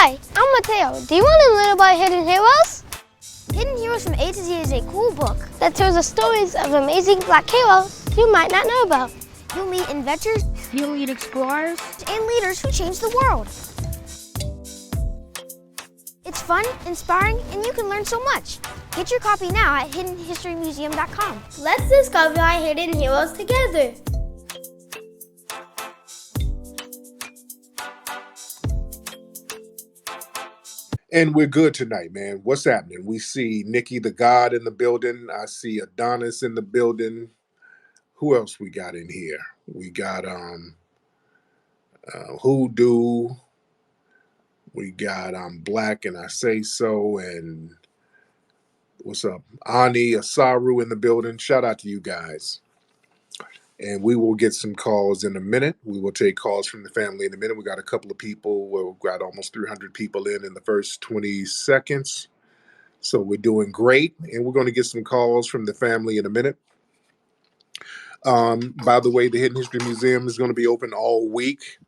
Hi, I'm Mateo. Do you want to learn about Hidden Heroes? Hidden Heroes from A to Z is a cool book that tells the stories of amazing black heroes you might not know about. You'll meet inventors, you'll meet explorers, and leaders who change the world. It's fun, inspiring, and you can learn so much. Get your copy now at hiddenhistorymuseum.com. Let's discover our hidden heroes together. And we're good tonight, man. What's happening? We see Nikki the God in the building. I see Adonis in the building. Who else we got in here? We got Hoodoo. We got Black and I Say So. And what's up? Ani Asaru in the building. Shout out to you guys. And we will get some calls in a minute. We will take calls from the family in a minute. We got a couple of people. We've got almost 300 people in the first 20 seconds. So we're doing great. And we're going to get some calls from the family in a minute. By the way, the Hidden History Museum is going to be open all week.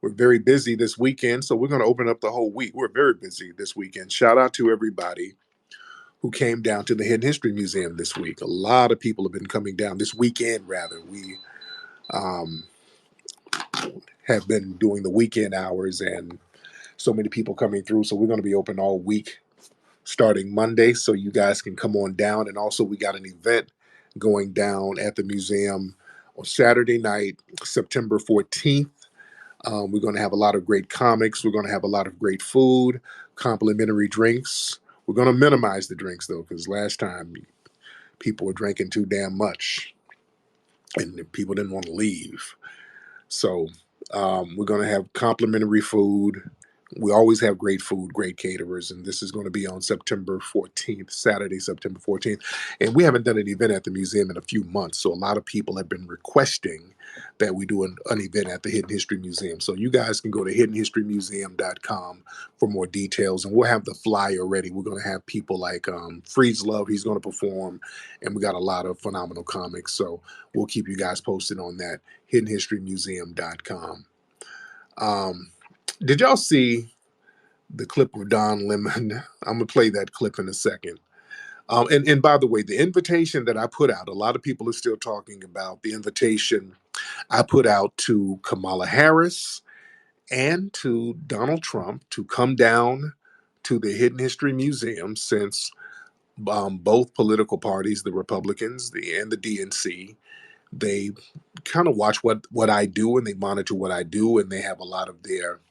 We're very busy this weekend, so we're going to open up the whole week. We're very busy this weekend. Shout out to everybody who came down to the Hidden History Museum this week. A lot of people have been coming down this weekend, rather. We have been doing the weekend hours and so many people coming through. So we're going to be open all week starting Monday, so you guys can come on down. And also we got an event going down at the museum on Saturday night, September 14th. We're going to have a lot of great comics. We're going to have a lot of great food, complimentary drinks. We're going to minimize the drinks, though, because last time people were drinking too damn much and people didn't want to leave. So we're going to have complimentary food. We always have great food, great caterers, and this is going to be on September 14th, Saturday, September 14th. And we haven't done an event at the museum in a few months, so a lot of people have been requesting that we do an event at the Hidden History Museum. So you guys can go to hiddenhistorymuseum.com for more details, and we'll have the flyer ready. We're going to have people like Freeze Love, he's going to perform, and we got a lot of phenomenal comics, so we'll keep you guys posted on that, hiddenhistorymuseum.com. Did y'all see the clip of Don Lemon? I'm going to play that clip in a second. And by the way, the invitation that I put out, a lot of people are still talking about the invitation I put out to Kamala Harris and to Donald Trump to come down to the Hidden History Museum, since both political parties, the Republicans and the DNC, they kind of watch what I do and they monitor what I do, and they have a lot of their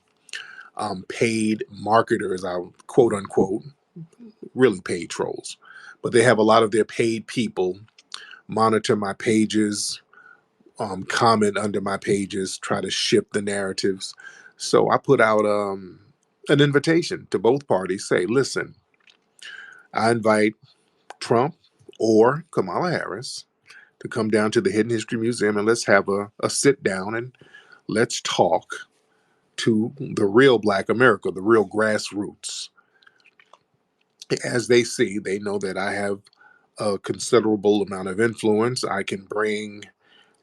paid marketers, quote unquote, really paid trolls, but they have a lot of their paid people monitor my pages, comment under my pages, try to shift the narratives. So I put out an invitation to both parties. Say, listen, I invite Trump or Kamala Harris to come down to the Hidden History Museum and let's have a sit down and let's talk to the real Black America, the real grassroots. As they see, they know that I have a considerable amount of influence. I can bring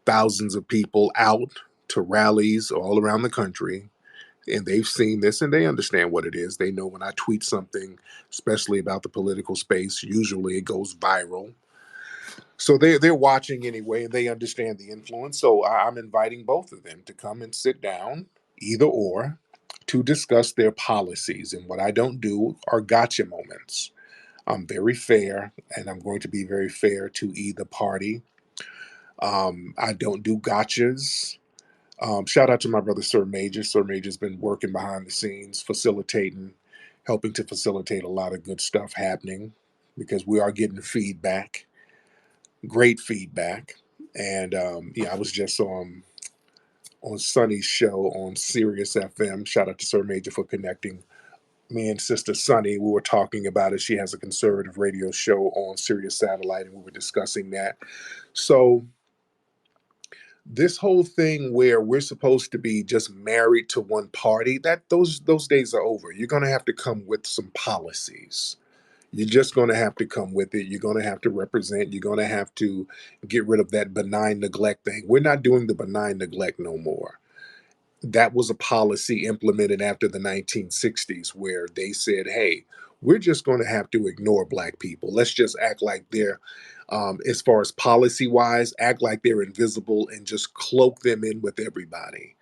thousands of people out to rallies all around the country, and they've seen this and they understand what it is. They know when I tweet something, especially about the political space, usually it goes viral. So they're watching anyway, and they understand the influence. So I'm inviting both of them to come and sit down, either or, to discuss their policies. And what I don't do are gotcha moments. I'm very fair, and I'm going to be very fair to either party. I don't do gotchas. Shout out to my brother Sir Major. Sir Major's been working behind the scenes, helping to facilitate a lot of good stuff happening, because we are getting feedback, great feedback. And I was just on Sonny's show on Sirius FM. Shout out to Sir Major for connecting me and Sister Sunny. We were talking about it. She has a conservative radio show on Sirius Satellite, and we were discussing that. So this whole thing where we're supposed to be just married to one party, that those days are over. You're going to have to come with some policies. You're just going to have to come with it. You're going to have to represent. You're going to have to get rid of that benign neglect thing. We're not doing the benign neglect no more. that was a policy implemented after the 1960s where they said, hey, we're just going to have to ignore black people. Let's just act like they're, as far as policy wise, act like they're invisible and just cloak them in with everybody.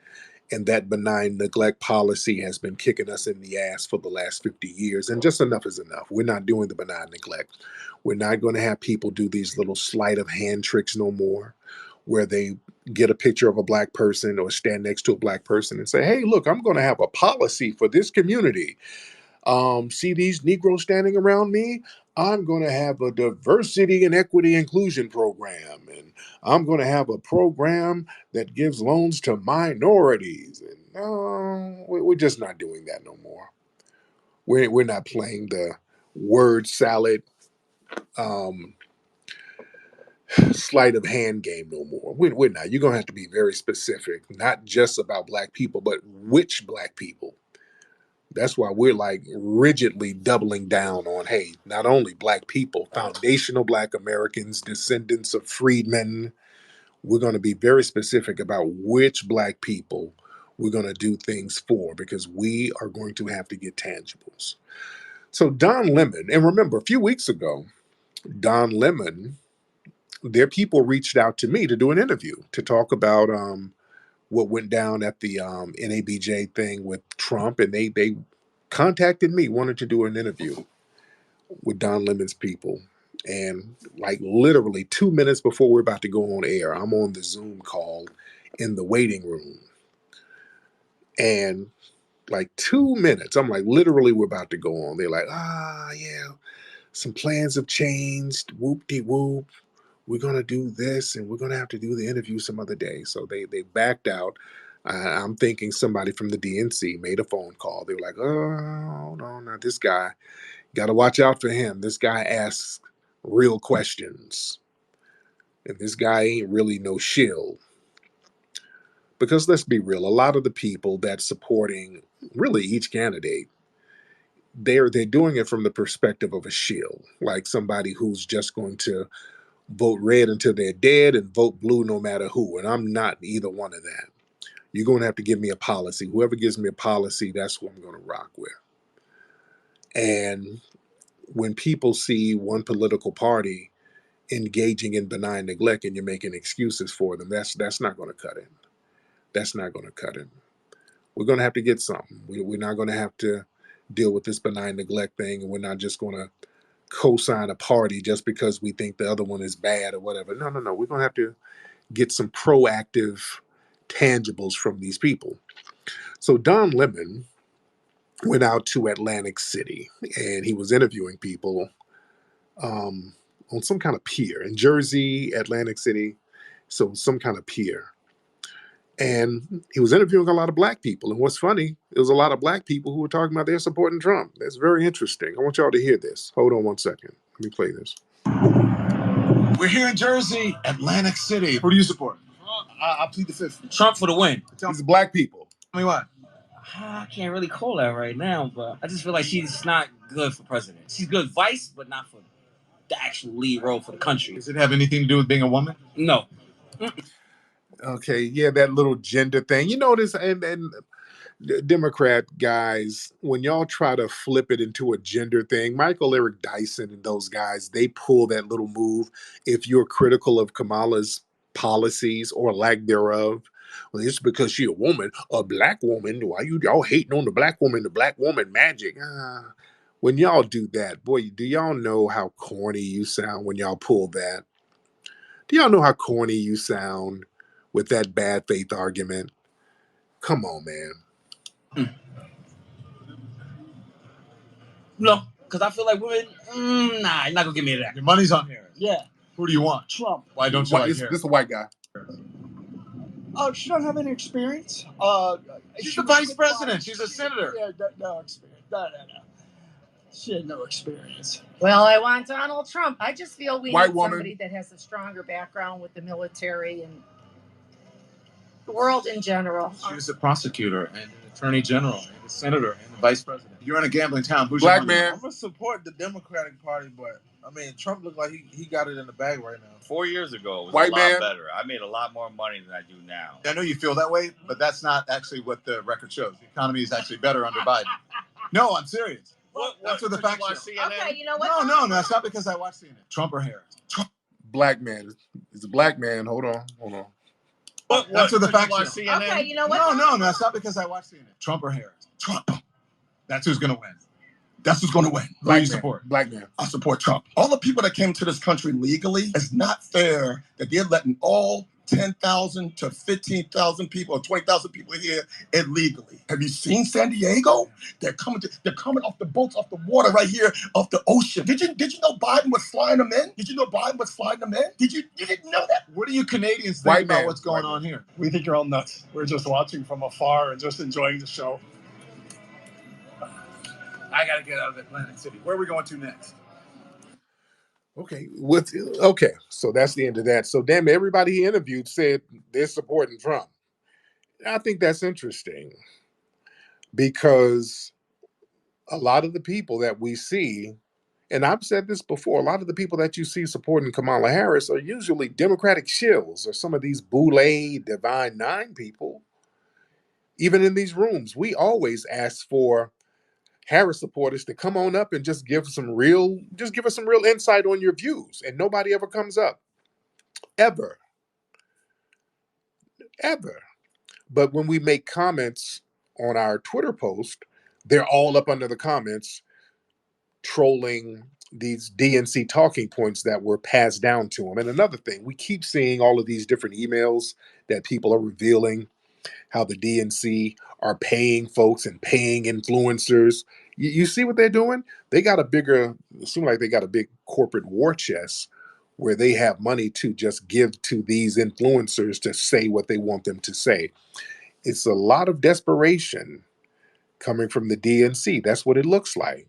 And that benign neglect policy has been kicking us in the ass for the last 50 years. And just enough is enough. We're not doing the benign neglect. We're not going to have people do these little sleight of hand tricks no more, where they get a picture of a black person or stand next to a black person and say, hey, look, I'm going to have a policy for this community. See these Negroes standing around me? I'm going to have a diversity and equity inclusion program. And I'm going to have a program that gives loans to minorities. And no, we're just not doing that no more. We're not playing the word salad sleight of hand game no more. We're not. You're going to have to be very specific, not just about black people, but which black people. That's why we're like rigidly doubling down on, hey, not only black people, foundational black Americans, descendants of freedmen. We're going to be very specific about which black people we're going to do things for, because we are going to have to get tangibles. So Don Lemon, and remember a few weeks ago, Don Lemon, their people reached out to me to do an interview to talk about what went down at the NABJ thing with Trump, and they contacted me, wanted to do an interview with Don Lemon's people. And like literally 2 minutes before we're about to go on air, I'm on the Zoom call in the waiting room. And like 2 minutes, I'm like, literally, we're about to go on. They're like, yeah, some plans have changed. Whoop-de-whoop. We're going to do this and we're going to have to do the interview some other day. So they backed out. I'm thinking somebody from the DNC made a phone call. They were like, oh, no, this guy, got to watch out for him. This guy asks real questions. And this guy ain't really no shill. Because let's be real, a lot of the people that's supporting really each candidate, they're doing it from the perspective of a shill, like somebody who's just going to vote red until they're dead and vote blue no matter who. And I'm not either one of that. You're going to have to give me a policy. Whoever gives me a policy, that's who I'm going to rock with. And when people see one political party engaging in benign neglect and you're making excuses for them, that's not going to cut it. That's not going to cut it. We're going to have to get something. We're not going to have to deal with this benign neglect thing, and we're not just going to co-sign a party just because we think the other one is bad or whatever. No. We're going to have to get some proactive tangibles from these people. So Don Lemon went out to Atlantic City and he was interviewing people on some kind of pier in Jersey, Atlantic City. So some kind of pier. And he was interviewing a lot of black people. And what's funny, it was a lot of black people who were talking about they're supporting Trump. That's very interesting. I want y'all to hear this. Hold on one second. Let me play this. We're here in Jersey, Atlantic City. Who do you support? I plead the fifth. Trump for the win. These black people. Tell me why. I can't really call that right now, but I just feel like she's not good for president. She's good vice, but not for the actual lead role for the country. Does it have anything to do with being a woman? No. Okay, yeah, that little gender thing. You notice, and Democrat guys, when y'all try to flip it into a gender thing, Michael Eric Dyson and those guys, they pull that little move. If you're critical of Kamala's policies or lack thereof, well, it's because she's a woman, a black woman. Why y'all hating on the black woman magic? When y'all do that, boy, do y'all know how corny you sound when y'all pull that? Do y'all know how corny you sound with that bad faith argument? Come on, man. No, because I feel like women, nah, you're not going to give me that. Your money's on Harris. Yeah. Who do you want? Trump. Why don't you like This Harris? is a white guy. She don't have any experience. She's the vice president. She's a senator. Yeah, no experience. No. She had no experience. Well, I want Donald Trump. I just feel we White need woman. somebody that has a stronger background with the military and the world in general. She was a prosecutor and an attorney general and a senator and a vice president. You're in a gambling town. Who's Black your money? man. I'm gonna support the Democratic Party, but I mean, Trump looked like he got it in the bag right now. 4 years ago, it was White a lot man. better. I made a lot more money than I do now. I know you feel that way, but that's not actually what the record shows. The economy is actually better under Biden. No, I'm serious. That's what the facts show. Okay, you know what? No, that's not because I watch CNN. Trump or Harris? Trump. Black man. It's a black man. Hold on. That's what the facts show. Okay, you know what? No, that's not because I watch CNN. Trump or Harris? Trump. That's who's going to win. That's who's going to win. Who do you support? Black man. I support Trump. All the people that came to this country legally, it's not fair that they're letting all 10,000 to 15,000 people or 20,000 people here illegally. Have you seen San Diego? They're coming off the boats, off the water right here, off the ocean. Did you know Biden was flying them in? You didn't know that? What do you Canadians think about what's going on here? We think you're all nuts. We're just watching from afar and just enjoying the show. I got to get out of Atlantic City. Where are we going to next? Okay, so that's the end of that. So damn, everybody he interviewed said they're supporting Trump. I think that's interesting because a lot of the people that we see, and I've said this before, a lot of the people that you see supporting Kamala Harris are usually Democratic shills or some of these boule Divine Nine people. Even in these rooms, we always ask for Harris supporters to come on up and just give us some real insight on your views. And nobody ever comes up. Ever. But when we make comments on our Twitter post, they're all up under the comments trolling these DNC talking points that were passed down to them. And another thing, we keep seeing all of these different emails that people are revealing how the DNC are paying folks and paying influencers. You see what they're doing? It seems like they got a big corporate war chest where they have money to just give to these influencers to say what they want them to say. It's a lot of desperation coming from the DNC. That's what it looks like.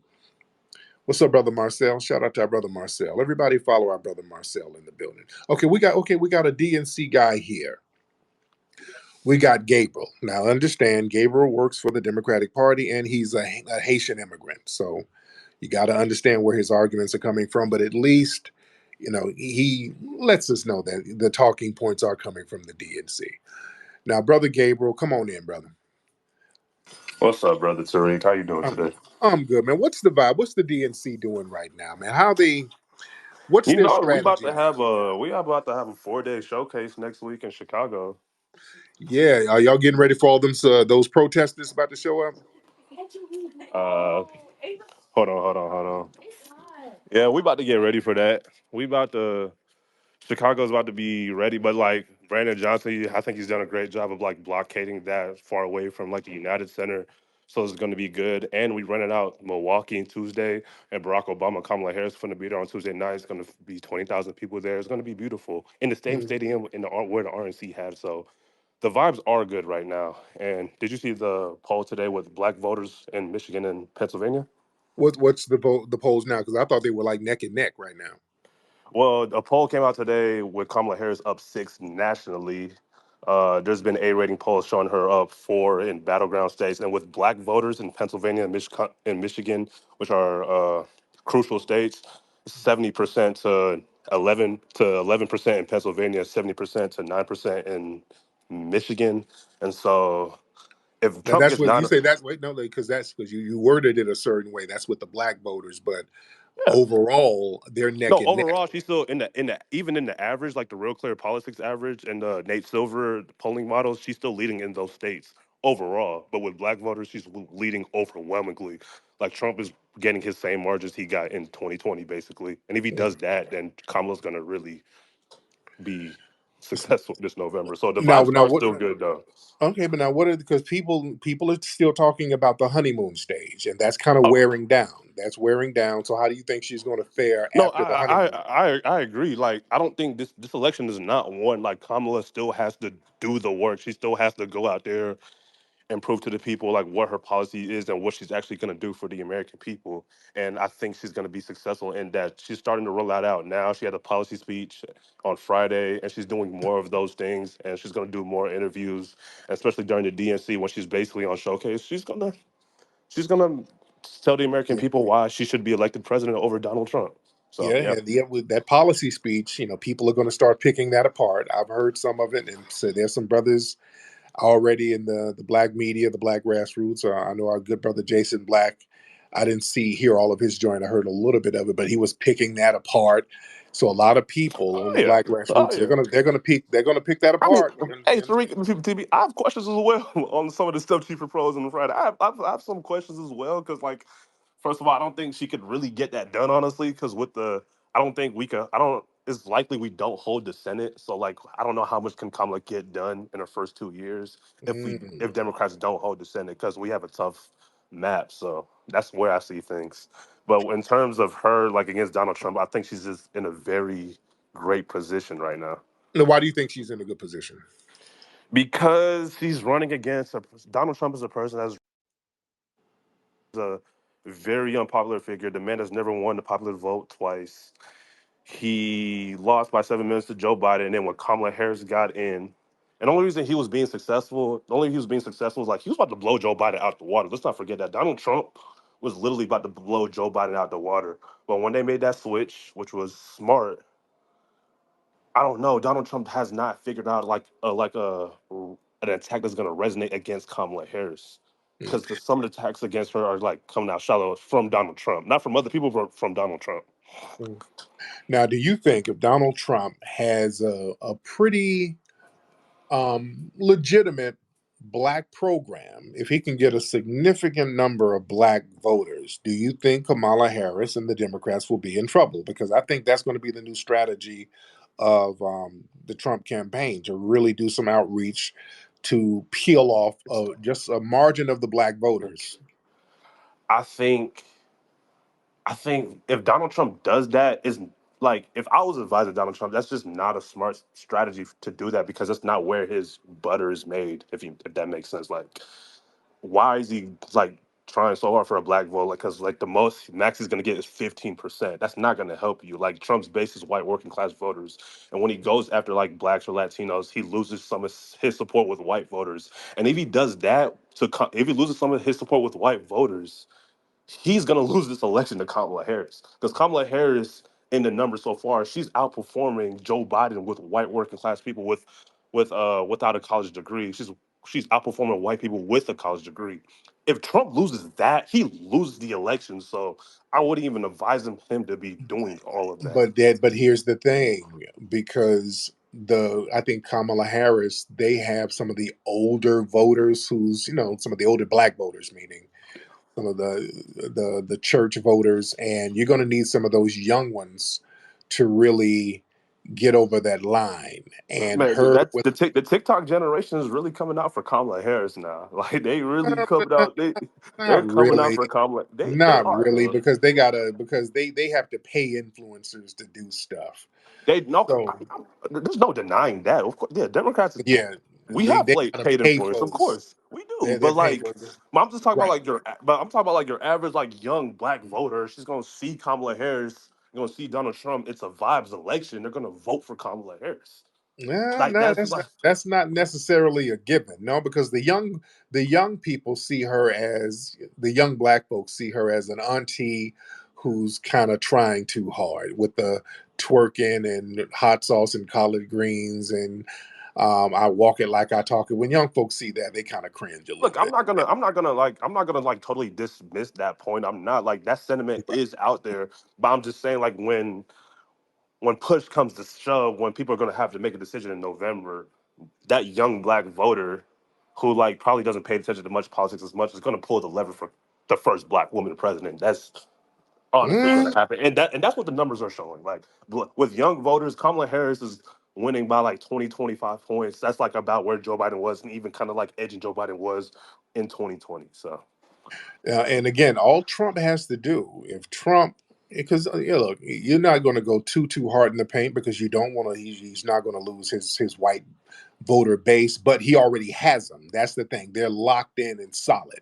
What's up, brother Marcel? Shout out to our brother Marcel. Everybody follow our brother Marcel in the building. Okay, we got a DNC guy here. We got Gabriel. Now, understand, Gabriel works for the Democratic Party, and he's a Haitian immigrant. So you got to understand where his arguments are coming from. But at least, he lets us know that the talking points are coming from the DNC. Now, brother Gabriel, come on in, brother. What's up, brother Tariq? How you doing today? I'm good, man. What's the vibe? What's the DNC doing right now, man? What's their strategy? We about to have a 4-day showcase next week in Chicago. Yeah, are y'all getting ready for all those protesters about to show up? Hold on. Yeah, we about to get ready for that. Chicago's about to be ready, but like Brandon Johnson, I think he's done a great job of like blockading that far away from like the United Center. So it's going to be good. And we rented out Milwaukee on Tuesday, and Barack Obama, Kamala Harris, going to be there on Tuesday night. It's going to be 20,000 people there. It's going to be beautiful in the same stadium where the RNC had. So the vibes are good right now. And did you see the poll today with black voters in Michigan and Pennsylvania? What's the polls now? Because I thought they were like neck and neck right now. Well, a poll came out today with Kamala Harris up 6 nationally. There's been A-rating polls showing her up 4 in battleground states, and with black voters in Pennsylvania and Michigan, which are crucial states, 70% to 11% in Pennsylvania, 70% to 9% in Michigan, and so if Now Trump that's gets what you nine, say. Because you worded it a certain way. That's with the black voters, but overall they're neck no, and neck. overall, she's still even in the average, like the Real Clear Politics average and the Nate Silver polling models, she's still leading in those states overall. But with black voters, she's leading overwhelmingly. Like Trump is getting his same margins he got in 2020, basically. And if he does that, then Kamala's gonna really be successful this November. So the Now, vibes now are what? still good though. Okay, but now because people are still talking about the honeymoon stage, and that's kind of wearing down. That's wearing down. So how do you think she's going to fare No, after the honeymoon? I agree. Like, I don't think this election is not one. Like, Kamala still has to do the work. She still has to go out there and prove to the people like what her policy is and what she's actually going to do for the American people. And I think she's going to be successful in that. She's starting to roll that out now. She had a policy speech on Friday, and she's doing more of those things. And she's going to do more interviews, especially during the DNC when she's basically on showcase. She's gonna tell the American Yeah. people why she should be elected president over Donald Trump. So Yeah, yeah. and yeah, with that policy speech, people are going to start picking that apart. I've heard some of it, and so there's some brothers already in the black media, the black grassroots. I know our good brother Jason Black. I didn't hear all of his joint. I heard a little bit of it, but he was picking that apart. So a lot of people Oh in the yeah. black Oh grassroots, yeah. they're gonna pick that I mean, apart. hey Tariq, TB, I have questions as well on some of the stuff she proposed on Friday. I have some questions as well because, like, first of all, I don't think she could really get that done, honestly, because I don't think we could. I don't. It's likely we don't hold the Senate, so like, I don't know how much can Kamala get done in her first 2 years if Mm. Democrats don't hold the Senate because we have a tough map. So that's where I see things. But in terms of her, like against Donald Trump, I think she's just in a very great position right now. Now, why do you think she's in a good position? Because he's running against Donald Trump is a person that's a very unpopular figure. The man has never won the popular vote twice. He lost by 7 minutes to Joe Biden, and then when Kamala Harris got in, and the only reason he was being successful, the only reason he was being successful was like he was about to blow Joe Biden out the water. Let's not forget that Donald Trump was literally about to blow Joe Biden out the water. But when they made that switch, which was smart, I don't know. Donald Trump has not figured out an attack that's going to resonate against Kamala Harris, because some of the attacks against her are like coming out shallow from Donald Trump, not from other people, but from Donald Trump. Mm. Now, do you think if Donald Trump has a pretty legitimate black program, if he can get a significant number of black voters, do you think Kamala Harris and the Democrats will be in trouble? Because I think that's going to be the new strategy of the Trump campaign, to really do some outreach to peel off just a margin of the black voters. I think I think if Donald Trump does that, is like if I was advising Donald Trump, that's just not a smart strategy to do that because that's not where his butter is made. If that makes sense, like why is he like trying so hard for a black vote? Like, because like the most max he's gonna get is 15%. That's not gonna help you. Like Trump's base is white working class voters, and when he goes after like blacks or Latinos, he loses some of his support with white voters. And if he does that if he loses some of his support with white voters, he's gonna lose this election to Kamala Harris because Kamala Harris, in the numbers so far, she's outperforming Joe Biden with white working class people without a college degree. She's outperforming white people with a college degree. If Trump loses that, he loses the election. So I wouldn't even advise him to be doing all of that. But here's the thing, because I think Kamala Harris, they have some of the older voters, who's some of the older black voters, meaning some of the church voters, and you're going to need some of those young ones to really get over that line. And Man, her that's with the TikTok generation is really coming out for Kamala Harris now. Like they really coming out. They're not coming out really, for Kamala. They not are, really, man. because they have to pay influencers to do stuff. They no, So there's no denying that. Of course, yeah, Democrats. yeah, We they have they like gotta paid pay influence, of folks. course, we do. They're But paying like, folks. I'm just talking about Right. like but I'm talking about like your average like young black voter. She's gonna see Kamala Harris. You're gonna see Donald Trump. It's a vibes election. They're gonna vote for Kamala Harris. No, Like no, that's like that's not necessarily a given. No, because the young people see her as the young black folks see her as an auntie who's kind of trying too hard with the twerking and hot sauce and collard greens and I walk it like I talk it. When young folks see that, they kind of cringe a look. little bit. I'm not gonna like totally dismiss that point. I'm not like that sentiment is out there. But I'm just saying like when push comes to shove, when people are gonna have to make a decision in November, that young black voter who like probably doesn't pay attention to much politics as much is going to pull the lever for the first black woman president. That's honestly going Mm, to happen, and that's what the numbers are showing. Like with young voters, Kamala Harris is winning by like 20, 25 points. That's like about where Joe Biden was, and even kind of like edging Joe Biden was in 2020. So and again, all Trump has to do, if Trump, because look, you're not going to go too hard in the paint because you don't want to. He's not going to lose his white voter base, but he already has them. That's the thing; they're locked in and solid,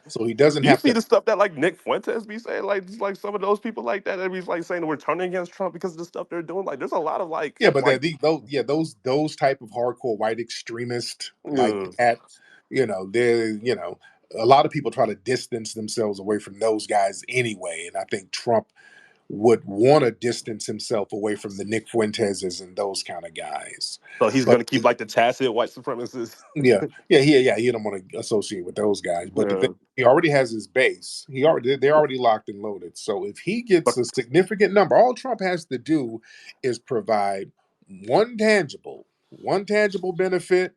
so he doesn't you have see to. the stuff that like Nick Fuentes be saying, like some of those people like that be like saying we're turning against Trump because of the stuff they're doing. Like there's a lot of Yeah, but like those type of hardcore white extremists like yeah. that, they're a lot of people try to distance themselves away from those guys anyway, and I think Trump would want to distance himself away from the Nick Fuentes's and those kind of guys. So he's But going to keep like the tacit white supremacists. yeah. He don't want to associate with those guys. But the Yeah. thing, he already has his base. They're already locked and loaded. So if he gets But a significant number, all Trump has to do is provide one tangible benefit,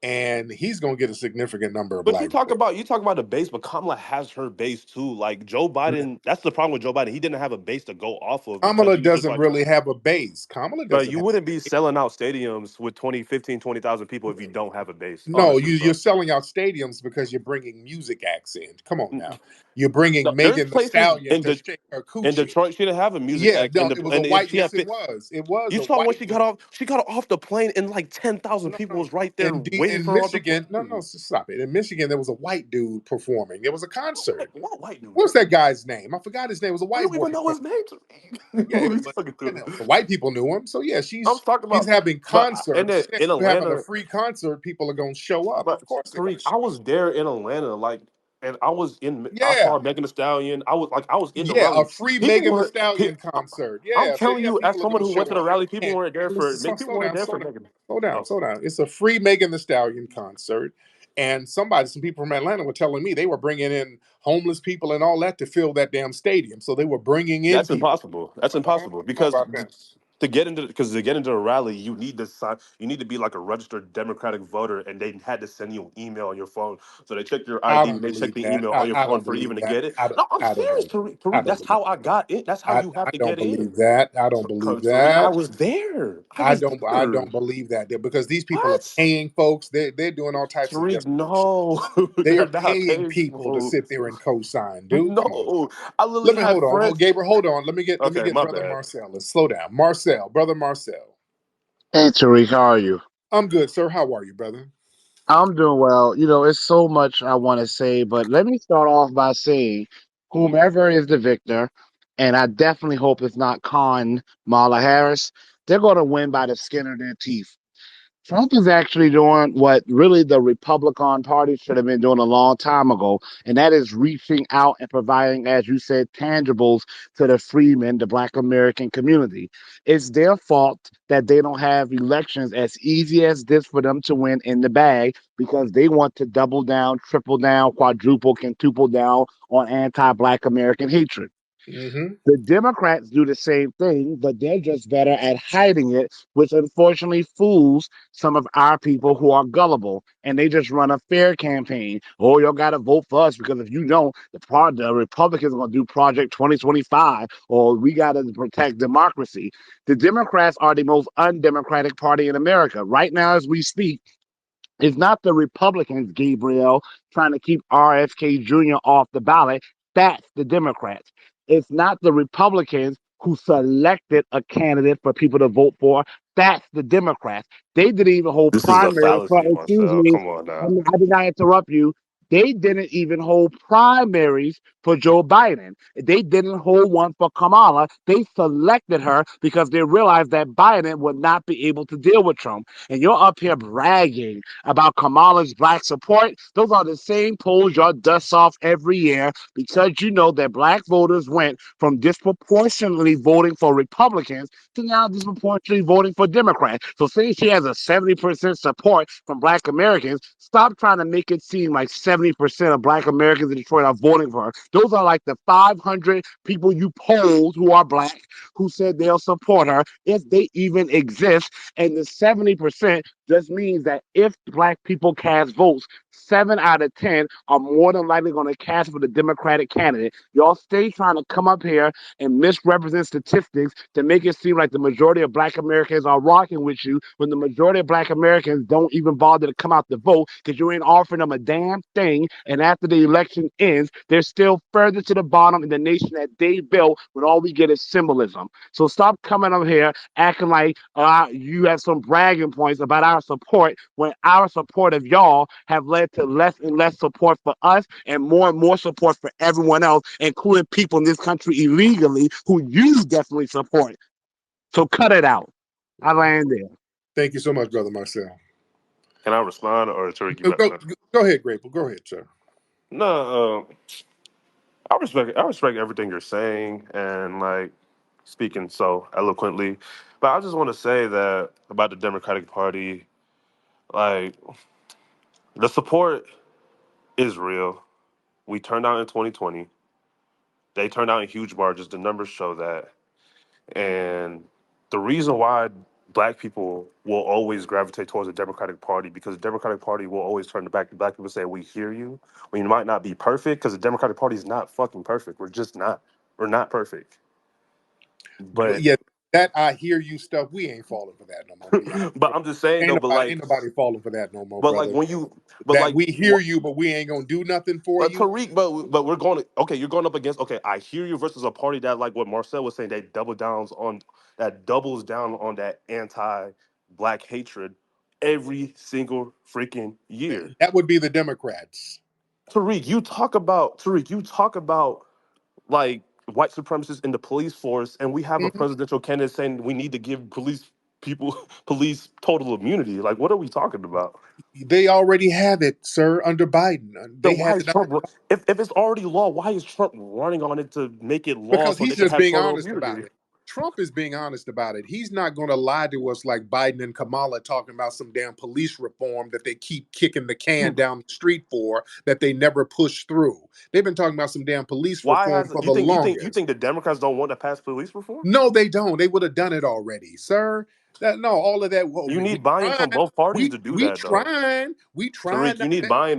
and he's going to get a significant number of But black voters. you talk about the base, but Kamala has her base too. Like Joe Biden, that's the problem with Joe Biden. He didn't have a base to go off of because Kamala he was just doesn't like, really have a base. Kamala but doesn't you have wouldn't a be base. selling out stadiums with 20,000 people if you don't have a base. No, Honestly, you're bro. selling out stadiums because you're bringing music acts in. Come on now, you're bringing No, there's Megan the places Stallion to shake her in coochie. Detroit she didn't have a music Yeah, act, no, it was a and if white. she had Yes, it fit, was. It was you a saw when white she dude. got off. She got off the plane and like 10,000 people No, was right there waiting in for her off the Michigan. No, plane. stop it. In Michigan, there was a white dude performing. It was a concert. What white dude? What's that guy's name? I forgot his name. It was a We white don't boy even know performing. his name. Yeah, We but fucking through. the white people knew him. So yeah, I'm talking she's about, having but concerts. Yeah, in you're having a Atlanta, free concert. People are gonna show up. but Of course, they're gonna Tariq, show I up. was there in Atlanta, like, and I Yeah, saw Megan Thee Stallion. I was in the yeah, a rally. free People Megan the were, Stallion concert. I'm Yeah, so telling yeah, you, as people are someone gonna who went show to the up. rally, people And weren't there for listen, people weren't there for Megan. Oh, slow down. It's a free Megan the Stallion concert, and some people from Atlanta were telling me they were bringing in homeless people and all that to fill that damn stadium. So they were bringing in that's people. impossible. That's I don't impossible know because about that. to get into a rally, you need to sign. You need to be like a registered Democratic voter, and they had to send you an email on your phone. So they check your I ID, and don't they check believe the that. email on your I phone don't for believe even to that. get it. No, I'm I don't serious, believe. Tariq. I Tariq, don't that's believe how I that. got it. That's how you have I to don't get in. believe that. I don't believe Tariq, I that. was there. I I was don't. I there. don't believe that because these people are What? paying folks. They're doing all types of Tariq, desperate shit. no, They are they're not paying paying people to people. sit there and co-sign, dude. Come on. No, I literally Let me had hold on. friends. Gabriel, hold on. Let me Okay, get my brother bad. Marcel. Let's slow down. Brother Marcel. Hey Tariq, how are you? I'm good, sir. How are you, brother? I'm doing well. You know, it's so much I want to say, but let me start off by saying, whomever is the victor, and I definitely hope it's not Mala Harris, they're going to win by the skin of their teeth. Trump is actually doing what really the Republican Party should have been doing a long time ago, and that is reaching out and providing, as you said, tangibles to the freemen, the Black American community. It's their fault that they don't have elections as easy as this for them to win in the bag because they want to double down, triple down, quadruple, quintuple down on anti Black American hatred. Mm-hmm. The Democrats do the same thing, but they're just better at hiding it, which unfortunately fools some of our people who are gullible. And they just run a fair campaign. Oh, y'all got to vote for us because if you don't, the Republicans are going to do Project 2025, or we got to protect democracy. The Democrats are the most undemocratic party in America. Right now, as we speak, it's not the Republicans, Gabriel, trying to keep RFK Jr. off the ballot. That's the Democrats. It's not the Republicans who selected a candidate for people to vote for. That's the Democrats. They didn't even hold This is a primaries for, fallacy, excuse Marcel. me, Come on now. I did not interrupt you. They didn't even hold primaries for Joe Biden. They didn't hold one for Kamala. They selected her because they realized that Biden would not be able to deal with Trump. And you're up here bragging about Kamala's black support. Those are the same polls y'all dust off every year because you know that black voters went from disproportionately voting for Republicans to now disproportionately voting for Democrats. So since she has a 70% support from black Americans, stop trying to make it seem like 70% of black Americans in Detroit are voting for her. Those are like the 500 people you polled who are black who said they'll support her if they even exist. And the 70% just means that if black people cast votes, 7 out of 10 are more than likely going to cast for the Democratic candidate. Y'all stay trying to come up here and misrepresent statistics to make it seem like the majority of black Americans are rocking with you when the majority of black Americans don't even bother to come out to vote because you ain't offering them a damn thing. And after the election ends, they're still further to the bottom in the nation that they built when all we get is symbolism. So stop coming up here acting like you have some bragging points about our support when our support of y'all have led to less and less support for us and more support for everyone else, including people in this country illegally who you definitely support. So cut it out. I land there. Thank you so much, brother Marcel. Can I respond or Tariq, you Go, got go, it? go ahead, Grateful. Go ahead, sir. No, I respect everything you're saying, and like speaking so eloquently. But I just want to say that about the Democratic Party, like the support is real. We turned out in 2020. They turned out in huge margins. The numbers show that. And the reason why black people will always gravitate towards the Democratic Party because the Democratic Party will always turn the back to black people and say, we hear you. We might not be perfect because the Democratic Party is not fucking perfect. We're just not. We're not perfect. But But yeah, that I hear you stuff. We ain't falling for that no more. To be honest, but I'm just saying though, ain't nobody falling for that no more, but like brother. when you but That like we hear you, but we ain't gonna do nothing for But you. Tariq, but we're going to okay. You're going up against okay. I hear you versus a party that like what Marcel was saying. That doubles down on that anti-black hatred every single freaking year. That would be the Democrats. Tariq. You talk about like white supremacists in the police force, and we have a Mhm. presidential candidate saying we need to give police total immunity. Like, what are we talking about? They already have it, sir, under Biden. Then They why had is it under, Trump? If it's already law, why is Trump running on it to make it law because so they he's can just have being total honest about immunity? it. Trump is being honest about it. He's not going to lie to us like Biden and Kamala talking about some damn police reform that they keep kicking the can down the street for that they never push through. They've been talking about some damn police Why reform has for you the think you think you longest. think the Democrats don't want to pass police reform? No, they don't. They would have done it already, sir. That no, all of that. Well, You we need buy-in from trying, both parties to do that, though. we trying. Tariq,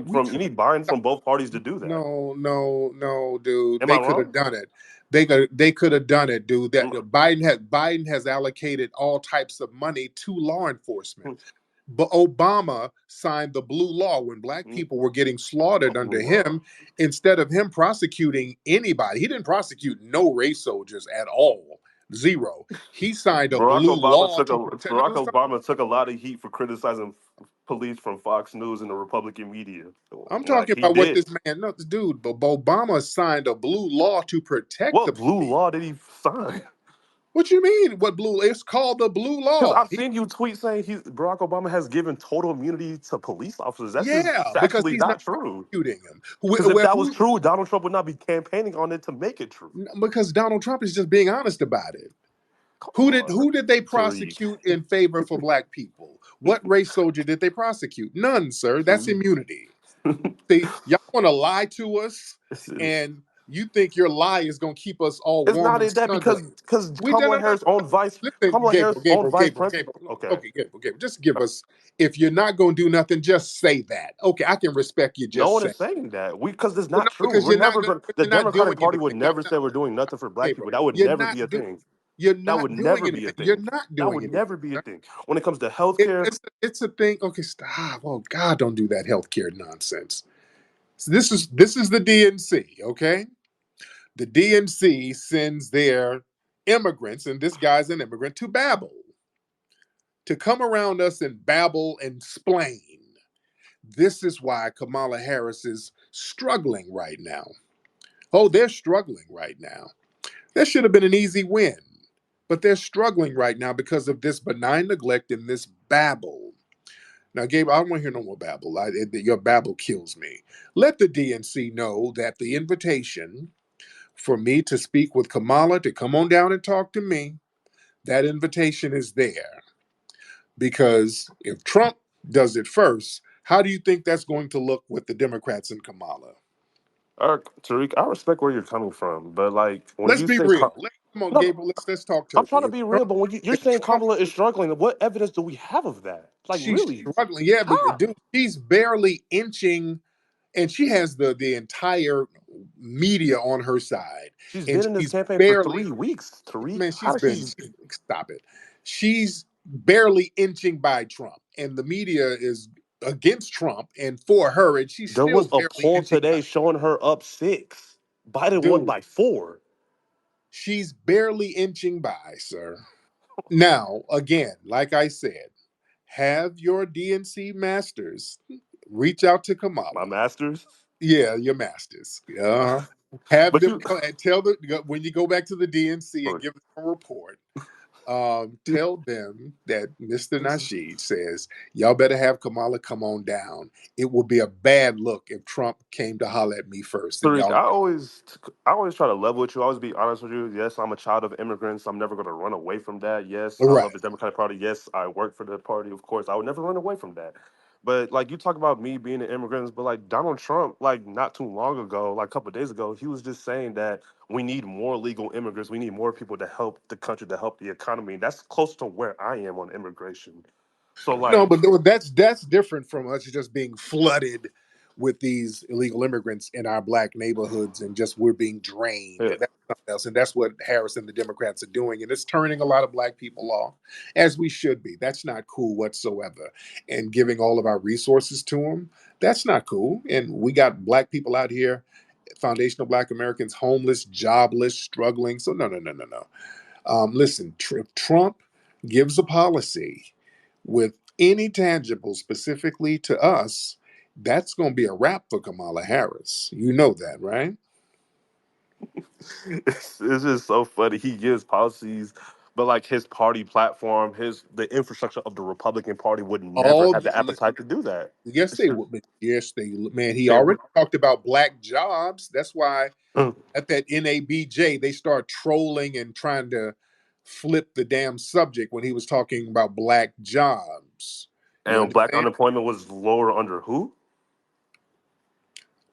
We you need buy-in from both parties to do that. No, no, no, dude. Am I They could have wrong? done it. They could have done it, dude. That Biden has allocated all types of money to law enforcement. But Obama signed the blue law when black people were getting slaughtered under him. Instead of him prosecuting anybody, he didn't prosecute no race soldiers at all. Zero. He signed a blue law to protect. Barack Obama took a lot of heat for criticizing police from Fox News and the Republican media. I'm Like talking he about what did. this man, no, dude, but Obama signed a blue law to protect the What blue police. law did he sign? What you mean? What blue? It's called the blue Because law. I've seen you tweet saying Barack Obama has given total immunity to police officers. That's just Yeah, because factually he's not not true. prosecuting him. Because if that was true, Donald Trump would not be campaigning on it to make it true. Because Donald Trump is just being honest about it. Come on, Who did they Tariq. prosecute in favor for black people? What race soldier did they prosecute? None, sir. That's Tariq. immunity. See, y'all want to lie to us, and you think your lie is going to keep us all It's warm not and that because snuggly. because We no, no, no, no. Listen, Kamala Harris own vice president. No, Okay, okay, Gabriel. Just give us. If you're not going to do nothing, just say that. Okay, I can respect you. no Just one say. is saying that. Because it's Well, not no, true. because We're never going. The you're not Democratic doing Party would anything. No, never no, say we're doing nothing for black people. Gabriel, That would you're never not be a do. thing. You're That not would doing never be a anything. You're thing. not That doing would anything. never be a thing. When it comes to healthcare, It's a thing. Okay, stop. Oh God, don't do that healthcare nonsense. So this is the DNC. Okay, the DNC sends their immigrants, and this guy's an immigrant, to Babel to come around us and babble and splain. This is why Kamala Harris is struggling right now. Oh, they're struggling right now. That should have been an easy win, but they're struggling right now because of this benign neglect and this babble. Now, Gabe, I don't want to hear no more babble. Your babble kills me. Let the DNC know that the invitation for me to speak with Kamala to come on down and talk to me, that invitation is there. Because if Trump does it first, how do you think that's going to look with the Democrats and Kamala? Tariq, I respect where you're coming from, but like when Let's you be say real. Come on, no, Gabriel. Let's talk I'm trying turkey. to be real, but when you're If saying Trump Kamala is struggling, what evidence do we have of that? Like, she's really? struggling, yeah, but How? dude, she's barely inching, and she has the entire media on her side, She's been and in this she's campaign for barely, 3 weeks, Tariq. man, How she's does been, she's stop it. She's barely inching by Trump, and the media is against Trump and for her, and she's There still was a barely poll inching by. today showing her up 6. Biden won Dude, by 4. she's barely inching by, sir. Now, again, like I said, have your DNC masters reach out to My Kamala. masters. Yeah, your masters. Have But them you and tell the when you go back to the DNC and sorry. give them a report. Tell them that Mr. Nasheed says, y'all better have Kamala come on down. It will be a bad look if Trump came to holler at me first. And Tariq, y'all, I always try to level with you. I always be honest with you. Yes, I'm a child of immigrants. I'm never going to run away from that. Yes, I love right. the Democratic Party. Yes, I work for the party. Of course, I would never run away from that. But like you talk about me being an immigrant, but like Donald Trump, like not too long ago, like a couple of days ago, he was just saying that we need more legal immigrants. We need more people to help the country, to help the economy. That's close to where I am on immigration. So No, like, but that's different from us just being flooded with these illegal immigrants in our black neighborhoods and just we're being drained. yeah. That's something else. And that's what Harris and the Democrats are doing. And it's turning a lot of black people off, as we should be. That's not cool whatsoever. And giving all of our resources to them, that's not cool. And we got black people out here, foundational black Americans, homeless, jobless, struggling. So no, no, no, no, no. Listen, Trump gives a policy with any tangible specifically to us, that's going to be a wrap for Kamala Harris. You know that, right? It's just so funny. He gives policies, but like his party platform, the infrastructure of the Republican Party would never All have the listen, appetite to do that. yes, It's they just, would. Yes, they. Man, he they, already talked about black jobs. That's why mm. at that NABJ they start trolling and trying to flip the damn subject when he was talking about black jobs. You And black understand? unemployment was lower under who?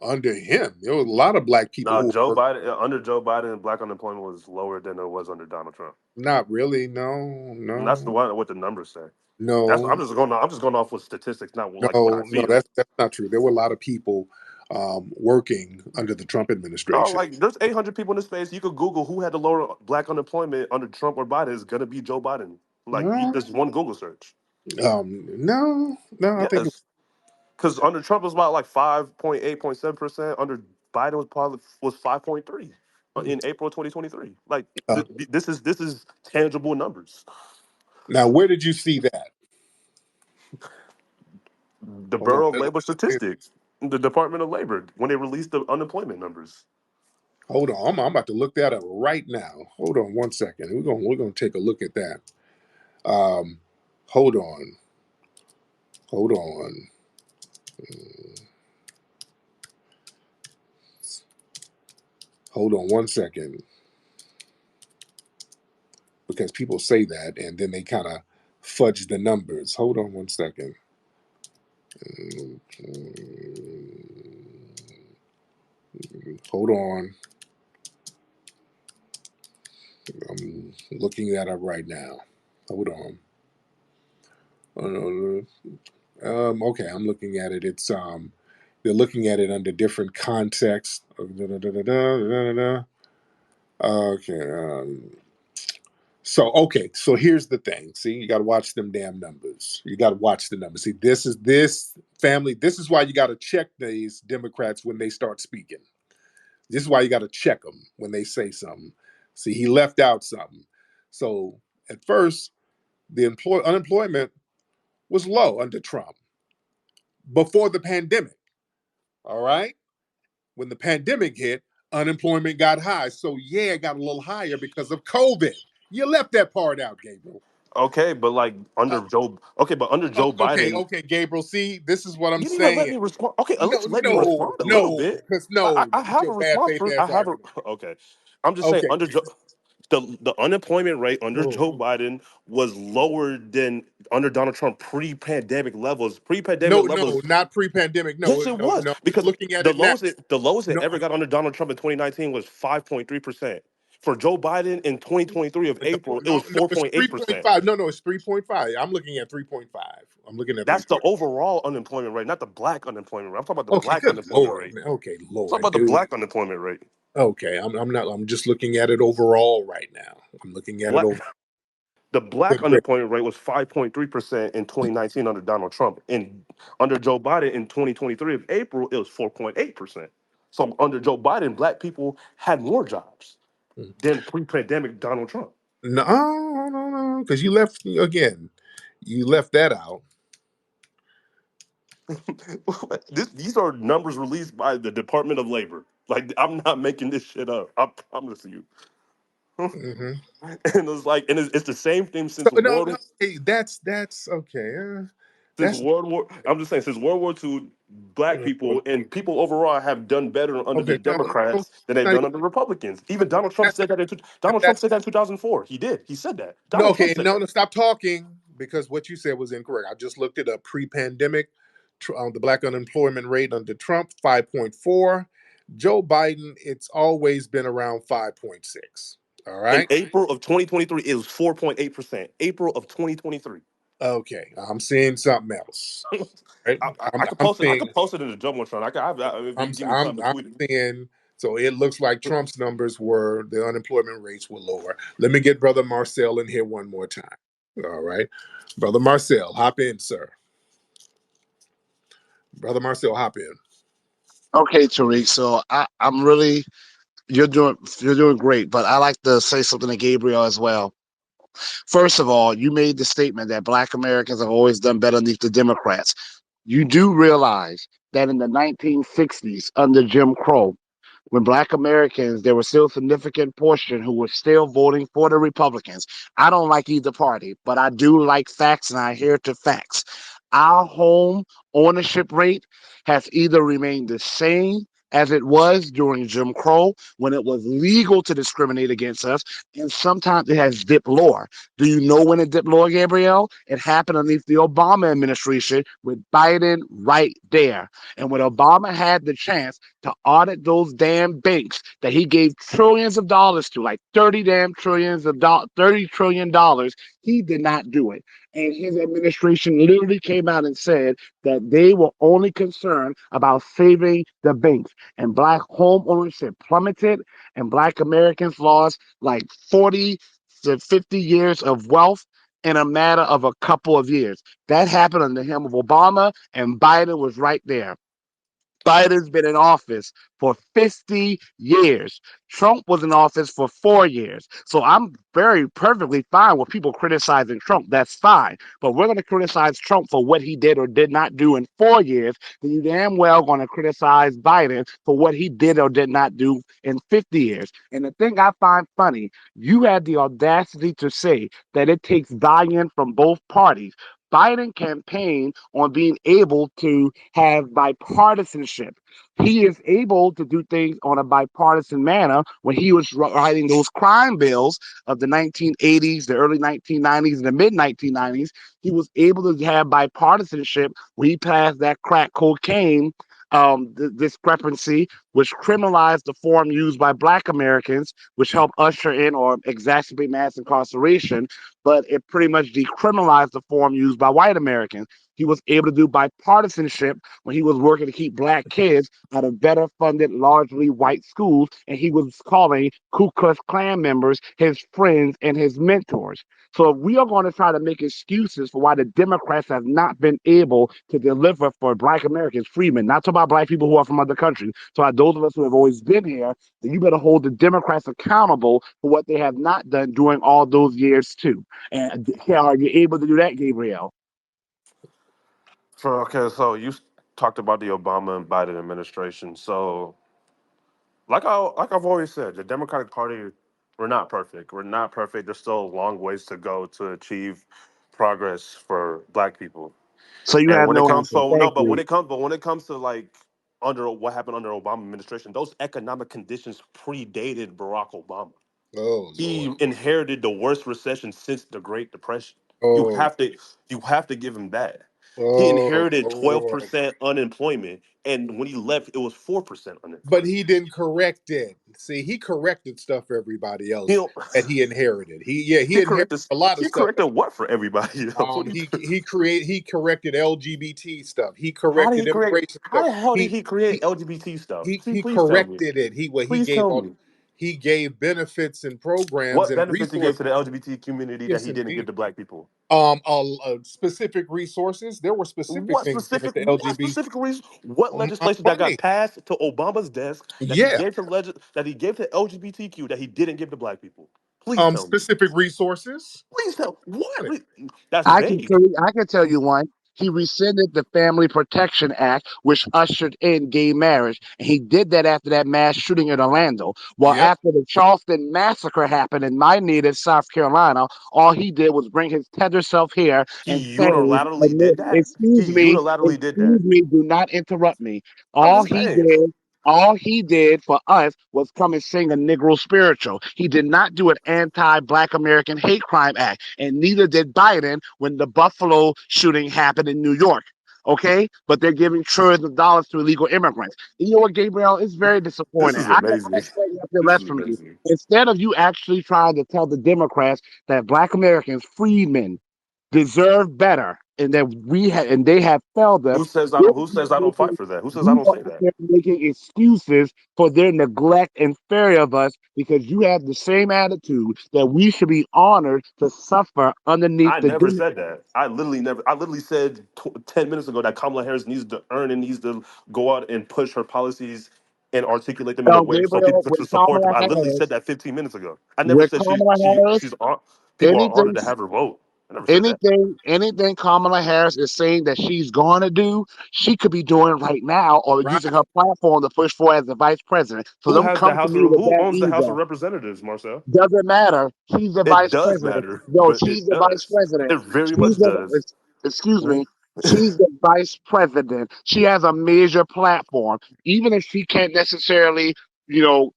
Under him, there were a lot of black people No, who Joe were Biden. Under Joe Biden, black unemployment was lower than it was under Donald Trump. not really. No, And that's the no, one what the numbers say. That's no. I'm just going off with statistics, not like what I No, no, feel. that's not true. There were a lot of people working under the Trump No, administration. like there's 800 people in this space. You could Google who had the lower black unemployment under Trump or Biden. It's gonna be Joe Biden. Like Uh, there's one Google search. no, no, I think Yes, because under Trump it was about like 5.8.7%. Under Biden was probably was 5.3 in April 2023. Like uh, this is tangible numbers. now where did you see that? The Hold on, Bureau of Labor Statistics, the Department of Labor, when they released the unemployment numbers. hold on. I'm about to look that up right now. Hold on one second. We're gonna take a look at that. Um, hold on, hold on, hold on one second, because people say that and then they kind of fudge the numbers. Hold on one second. Hold on. I'm looking that up right now. Hold on. Okay, I'm looking at it. It's they're looking at it under different contexts. Okay. So here's the thing. See, you got to watch them damn numbers. You got to watch the numbers. See, this family. This is why you got to check these Democrats when they start speaking. This is why you got to check them when they say something. See, he left out something. So at first, the unemployment was low under Trump before the pandemic. All right. When the pandemic hit, unemployment got high. So yeah, it got a little higher because of COVID. You left that part out, Gabriel. Okay, but like Uh, but under Joe okay, Biden, okay, Gabriel. See, this is what I'm you didn't even let saying. me respond. Okay, at No, least let me no, respond a little no, bit. because no, I get have your a bad response faith for. I ass have a. argument. Okay, I'm just saying Okay. the unemployment rate under Oh. Joe Biden was lower than under Donald Trump pre-pandemic levels. No, Pre-pandemic no, levels. not pre-pandemic. No, Yes, it no, was no. I'm because looking at it now. the lowest it No, ever got under Donald Trump in 2019 was 5.3%. For Joe Biden in 2023 of no, April, it no, was no. It's 4.8%. 3.5. No, no, it's 3.5. I'm looking at 3.5. I'm looking at That's the 3.5. overall unemployment rate, not the black unemployment rate. I'm talking about the Okay, black good unemployment lord, rate. man. Okay, I'm talking Lord, about the dude. black unemployment rate. Okay, I'm not. I'm just looking at it overall right now. I'm looking at it Black over. the black Good grief. unemployment rate was 5.3% in 2019 under Donald Trump. And under Joe Biden in 2023 of April, it was 4.8%. So under Joe Biden, black people had more jobs than pre-pandemic Donald Trump. No, no, no, no, because you left again. You left that out. These are numbers released by the Department of Labor. Like I'm not making this shit up. I promise you. Hmm. And it's like, and it's the same thing So since no, World no, hey, that's okay. since That's World War. I'm just saying, since World War II, black people and people overall have done better under the okay. No, no, Democrats than they've not even, done under Republicans. Even Donald Trump that's said that. Donald Trump that's said that in 2004. He did. He said that. no, Donald Trump okay. said No, that. no, stop talking because what you said was incorrect. I just looked it up. Pre-pandemic, the black unemployment rate under Trump 5.4. Joe Biden, it's always been around 5.6. All In right. April of 2023, it was 4.8%. April of 2023. Okay, I'm seeing something else. Right? I could I'm post it. I seeing could post it in the Jumbotron. If you I'm give me something to I'm tweet it. seeing. So it looks like Trump's numbers were the unemployment rates were lower. Let me get Brother Marcel in here one more time. All right, Brother Marcel, hop in, sir. Brother Marcel, hop in. Okay, Tariq. So I'm really you're doing great, but I like to say something to Gabriel as well. First of all, you made the statement that Black Americans have always done better underneath the Democrats. You do realize that in the 1960s, under Jim Crow, when Black Americans, there was still a significant portion who were still voting for the Republicans. I don't like either party, but I do like facts and I adhere to facts. Our home ownership rate has either remained the same as it was during Jim Crow when it was legal to discriminate against us, and sometimes it has dipped lower. Do you know when it dipped lower, Gabrielle? It happened underneath the Obama administration with Biden right there. And when Obama had the chance to audit those damn banks that he gave trillions of dollars to, like 30 damn trillions of $30 trillion, he did not do it. And his administration literally came out and said that they were only concerned about saving the banks. And black home ownership plummeted, and black Americans lost like 40 to 50 years of wealth in a matter of a couple of years. That happened under him of Obama, and Biden was right there. Biden's been in office for 50 years. Trump was in office for 4 years. So I'm very perfectly fine with people criticizing Trump. That's fine. But we're going to criticize Trump for what he did or did not do in 4 years. Then you damn well going to criticize Biden for what he did or did not do in 50 years. And the thing I find funny, you had the audacity to say that it takes buy-in from both parties. Biden campaigned on being able to have bipartisanship. He is able to do things on a bipartisan manner when he was writing those crime bills of the 1980s, the early 1990s, and the mid 1990s. He was able to have bipartisanship when he passed that crack cocaine discrepancy, which criminalized the form used by Black Americans, which helped usher in or exacerbate mass incarceration, but it pretty much decriminalized the form used by white Americans. He was able to do bipartisanship when he was working to keep black kids out of better funded, largely white schools, and he was calling Ku Klux Klan members his friends and his mentors. So if we are going to try to make excuses for why the Democrats have not been able to deliver for black Americans, freemen, not talk about black people who are from other countries, so those of us who have always been here, then you better hold the Democrats accountable for what they have not done during all those years too. And are you able to do that, Gabriel? So okay, so you talked about the Obama and Biden administration. So like I've always said, the Democratic Party, we're not perfect. We're not perfect. There's still a long ways to go to achieve progress for Black people. So you And have when it no comes, answer. so no, Thank but you. when it comes to like under what happened under Obama administration, those economic conditions predated Barack Obama. Oh Lord. He inherited the worst recession since the Great Depression. You Oh have to you have to give him that. He oh inherited Lord. 12% unemployment, and when he left, it was 4% But unemployment. he didn't correct it. See, he corrected stuff for everybody You else know, that he inherited. He he inherited corrected a lot of he stuff. corrected what for everybody else? What do you, He corrected LGBT stuff. He how did he corrected create? immigration How stuff. the hell did He he create he LGBT stuff? See, he please tell me. corrected it. He Please gave tell all me he gave benefits and programs what and benefits he gave resources. to the LGBT community that Yes, he didn't give indeed. to Black people. Specific resources. There were specific things given to What LGBT. specific reason? What legislation that got Money. passed to Obama's desk Yeah. that he gave to LGBTQ that he didn't give to Black people? Please tell me. Specific resources. Please tell what? That's I can vague. tell you. I can tell you one. He rescinded the Family Protection Act, which ushered in gay marriage. And he did that after that mass shooting in Orlando. Well, Yep. after the Charleston massacre happened in my native South Carolina, all he did was bring his tender self here and He say, unilaterally did that. He unilaterally did that. excuse me, do not interrupt me. I'm All just he saying. did all he did for us was come and sing a Negro spiritual. He did not do an anti-Black American hate crime act, and neither did Biden when the Buffalo shooting happened in New York. Okay, but they're giving trillions of dollars to illegal immigrants. You know what, Gabriel? It's very This disappointing. is I amazing. expect nothing This less is from you. amazing. Instead of you actually trying to tell the Democrats that Black Americans, freedmen, deserve better, and that they have failed us. Who says I don't fight for that? Who says I You don't are say out that? there making excuses for their neglect and failure of us because you have the same attitude that we should be honored to suffer underneath I the never Democrats. said that. I literally never. I literally said 10 minutes ago that Kamala Harris needs to earn and needs to go out and push her policies and articulate them in a way so Gabriel, people to support them. I literally said that 15 minutes ago. I never with said Kamala Harris, she's on. People are honored anything to have her vote. I never said that. anything Kamala Harris is saying that she's going to do, she could be doing right now or Right. using her platform to push for as the vice president. So Who don't has the come to House me of with Who that owns the House either. of Representatives, Marcel? Doesn't matter. She's the It vice does president. matter, No, but she's it the vice does. president. It very She's much the does. excuse me. She's the vice president. She has a major platform. Even if she can't necessarily, you know,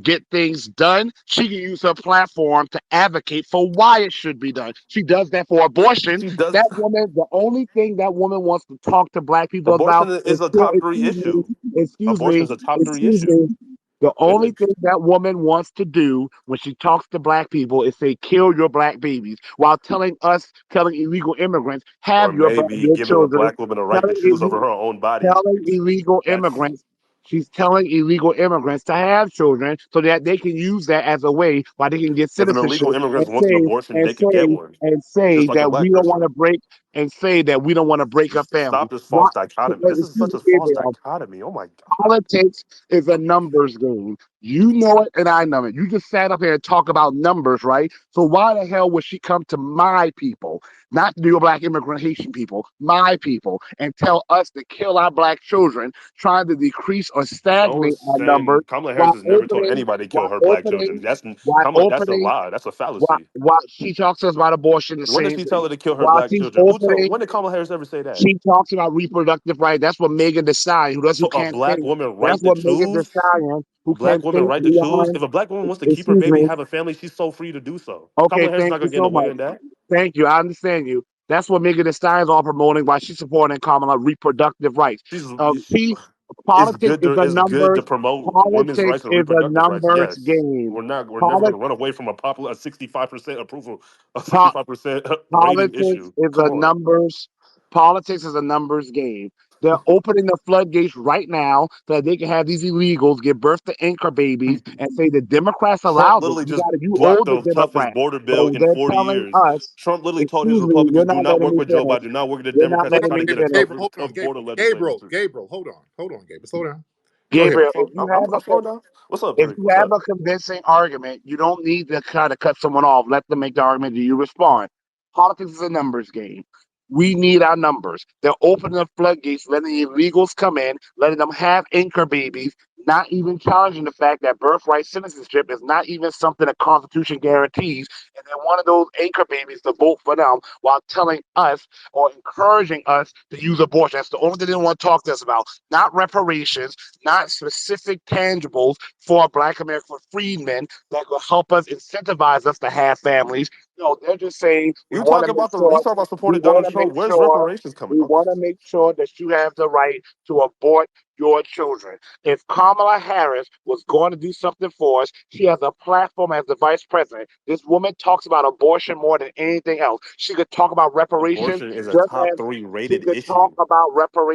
get things done, she can use her platform to advocate for why it should be done. She does that for abortion. She does. That woman, the only thing that woman wants to talk to Black people about Abortion is is a still, top three issue. Abortion is a top three excuse issue. me, the only thing that woman wants to do when she talks to Black people is say, kill your Black babies, while telling illegal immigrants, Or have maybe your giving a children, black woman a right to telling, choose over her own body. telling illegal That's immigrants, she's telling illegal immigrants to have children so that they can use that as a way why they can get if an citizenship illegal and immigrant wants an say, abortion, they could get one, say just like a that we black don't want person. to break and say that we don't want to break up families. Stop this Why, false dichotomy. This is excuse such me, a false Gabriel, dichotomy. Oh my God. politics is a numbers game. You know it, and I know it. You just sat up here and talk about numbers, right? So why the hell would she come to my people, not the Black immigrant Haitian people, my people, and tell us to kill our Black children, trying to decrease or No stagnate one's our numbers saying Kamala Harris while has never told opening, anybody to kill while her black children. opening, That's while Kamala. That's a opening, lie. That's a fallacy. while she talks to us about abortion, the When did same she tell thing. her to kill her While black she's children? Who told? opening, When did Kamala Harris ever say that? she talks about reproductive rights. That's what Megan Thee Stallion, who So a can't black think. woman That's right to what Megan Thee choose? Stallion, who Black can't women think right to choose. beyond. If a black woman wants to keep her Excuse baby, me. have a family, she's so free to do so. Okay, Kamala Harris is thank not you gonna get in so the way much. in that. Thank you. I understand you. That's what Megan Thee Stein's all promoting. Why she's supporting Kamala reproductive rights. She's She it's Politics good is to a it's good to numbers. promote women's Politics rights and is a reproductive rights. numbers Yes, game. we're never going Politics. to run away from a 65% approval, a 65% rating Politics issue. is Come a on, numbers. Politics is a numbers game. They're opening the floodgates right now so that they can have these illegals give birth to anchor babies and say the Democrats Trump allowed this. literally You just got to you owe blocked the the toughest Democrats. border bill So in they're 40 telling years. us, Trump literally told his excuse me, you're Republicans, "Do not not letting work me with Joe finish. Biden. Do not work with the You're not Democrats. They're letting trying me to get a finish. Gabriel, hold on. tough border legislation." Gabriel, hold on, Gabriel. Slow down. Go ahead. Gabriel, if you have I'm slowing down. What's up, if Tariq? you What's have up? a convincing argument, you don't need to try to cut someone off. Let them make the argument. Do you respond? Politics is a numbers game. We need our numbers. They're opening the floodgates, letting the illegals come in, letting them have anchor babies, not even challenging the fact that birthright citizenship is not even something the Constitution guarantees. And then one of those anchor babies to vote for them while telling us or encouraging us to use abortion. That's the only thing they don't want to talk to us about. Not reparations, not specific tangibles for Black American for freedmen that will help us incentivize us to have families. No, they're just saying You talk about we supporting want Donald to make Trump. Where's sure reparations coming? Okay. that you have the right to abort your children. If Kamala Harris was going to do something for us, she has a platform as the vice president. This woman talks about abortion more than anything else. She could talk about reparations Abortion is a just top as three she rated could talk issue. about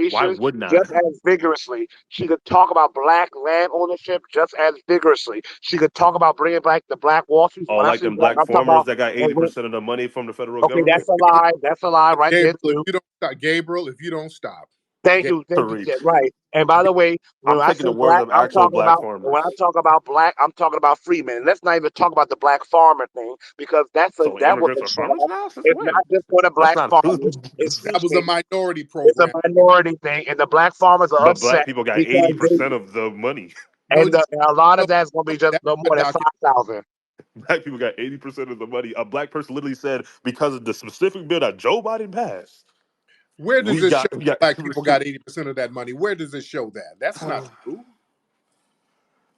Why reparations would not? just as vigorously. She could talk about black land ownership just as vigorously. She could talk about bringing back the Black Wall Street. Oh, When I like say them black, black I'm talking farmers about that got 80% of the money from the federal okay, government? that's a lie. That's a lie right there Gabriel, if too. you don't stop, Gabriel, if you don't stop. Thank Gabe. you, thank you. Tariq. Yeah, right. And by the way, I'm when I taking say the words black, of actual black farmers. when I talk about black, I'm talking about freemen. And let's not even talk about the black farmer thing because So that was immigrants a are farmers show. now? Since It's when? not just for the That's black not farmers. It's That trust was a me, minority it's a program. minority thing, and the black farmers are but black upset people got because they 80% of the money. No, you and a lot know, of that's going to be just that's no a more than document. 5,000. Black people got 80% of the money. A black person literally said because of the specific bill that Joe Biden passed, Where does it show we got black people got 80% of that money? Where does it show that? That's not received. true.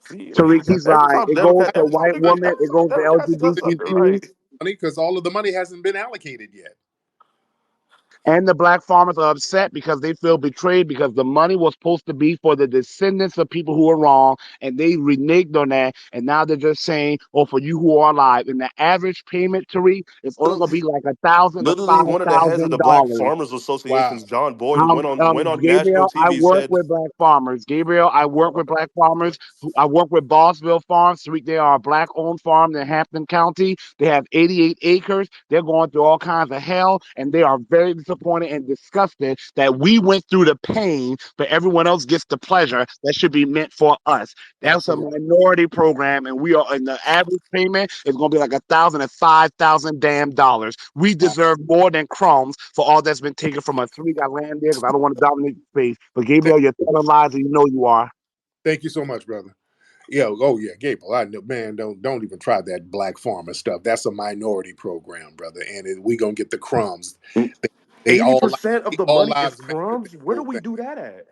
See, Tariq, he's lying. It goes to white women. It every time goes to Democrats does It something LGBTQ. right. because all of the money hasn't been allocated yet. And the black farmers are upset because they feel betrayed because the money was supposed to be for the descendants of people who are wrong, and they reneged on that. And now they're just saying, "Oh, for you who are alive." And the average payment, Tariq, is only going to be like Literally, one of the heads of the Black $1,000 to $5,000. Farmers Wow. Association, John Boyd, went on national Gabriel, I TV, work said, with black farmers. Gabriel, I work with black farmers. I work with Ballsville Farms. They are a black-owned farm in Hampton County. They have 88 acres. They're going through all kinds of hell, and they are very disappointed and disgusted that we went through the pain, but everyone else gets the pleasure that should be meant for us. That's a Absolutely. minority program, and we are in the average payment is going to be like 1,000 to 5,000 damn dollars. We Wow. deserve more than crumbs for all that's been taken from us. So we got land there because I don't want to dominate the space. But Thank, Gabriel, you're telling lies, and you know you are. thank you so much, brother. Yeah. Oh yeah, Gabriel. I know, man. Don't even try that black farmer stuff. That's a minority program, brother. And we gonna get the crumbs. They all 80% of the all money is lives matter. crumbs? This Where do whole we thing. do that at?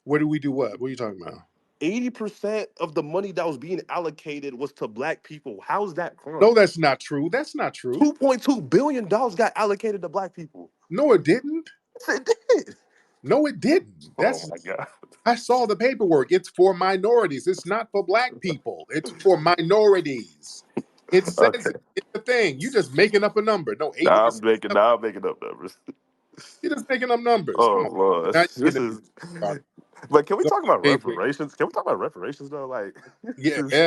Where do we do what? What are you talking about? 80% of the money that was being allocated was to black people. How's that No, crumbs? that's not true. That's not true. $2.2 billion got allocated to black people. No, it didn't. Yes, it did. No, it didn't. Oh That's my God. I saw the paperwork. It's for minorities. It's not for black people. It's for minorities. It says Okay. it in the thing. You just making up a number. No, 80%. Now I'm making up numbers. You're just making up numbers. Come Oh on. Lord. Now you This get is started. but can we Go talk ahead, about Gabriel. reparations? Can we talk about reparations though? Like Yeah, this is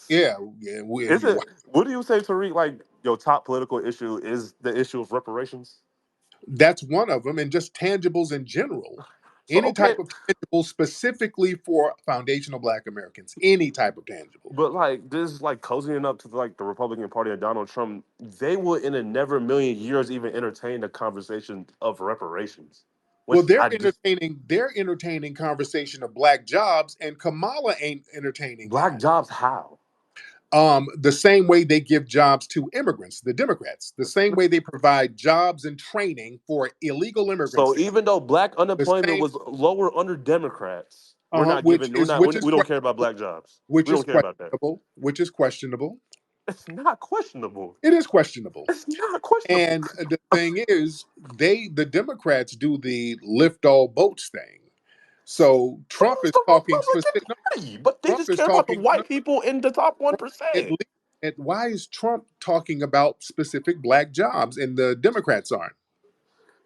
yeah, yeah, yeah. is it what do you say, Tariq, like your top political issue is the issue of reparations? That's one of them, and just tangibles in general. So Any okay, type of tangible specifically for foundational Black Americans. Any type of tangible. but like this like cozying up to like the Republican Party and Donald Trump, they would in a never million years even entertain the conversation of reparations. Well, Which I just they're entertaining conversation of black jobs, and Kamala ain't entertaining black that. jobs how? The same way they give jobs to immigrants, the Democrats, the same way they provide jobs and training for illegal immigrants So to come. even though black The unemployment same, was lower under Democrats, we're not which giving is which is we don't care about questionable, black jobs. which We is don't care about that. questionable, which is questionable. It's not questionable. It is questionable. It's not questionable. And the thing is, the Democrats do the lift all boats thing. So Trump Who's is the talking Republican specific. No, Party? But they Trump just is care about the talking. No, white people in the top one at percent. least. Why is Trump talking about specific black jobs and the Democrats aren't?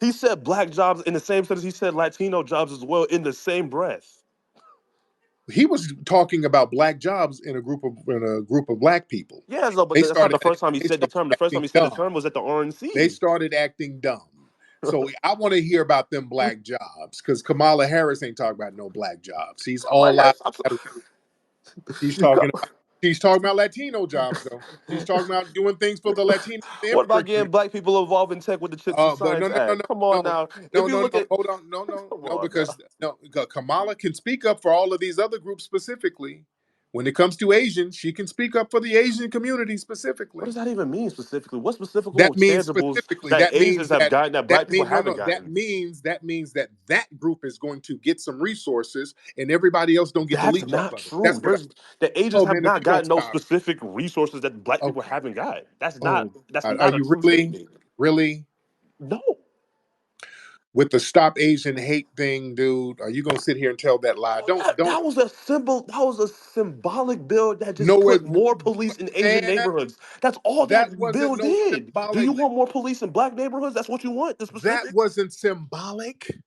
He said black jobs in the same sentence he said Latino jobs as well in the same breath. He was talking about black jobs in a group of black people. Yeah, so but They that's not started the first time he they said the started term. The first time acting he said the dumb. term was at the They RNC. started acting dumb. So I want to hear about them black jobs because Kamala Harris ain't talking about no black jobs. She's all Like lives that's matter. She's talking about Latino jobs though. She's talking about doing things for the Latino the what about immigrant getting community. black people involved in tech with the Chips and But Science Act? Come on no, now. If no, you no, look no. at Hold on, come no, on now. because no, Kamala can speak up for all of these other groups specifically. When it comes to Asians, she can speak up for the Asian community What does specifically. that even mean specifically? What specific That means tangibles specifically. that That Asians means have gotten that black people no, haven't no. gotten? That means that that group is going to get some resources, and everybody else don't get to That's leech off not of it. true. That's what. There's the Asians Oh have man, if not you don't gotten no stop. specific resources that black people Okay. haven't got. Oh That's God, are not a you true really, statement. really No. with the stop Asian hate thing, dude? Are you gonna sit here and tell that lie? Don't. That was a symbol. That was a symbolic bill that just No, it put more police in Asian man. neighborhoods. That's all That that wasn't bill no did. Do you symbolic. want more police in black neighborhoods? That's what you want. The That specific. wasn't symbolic,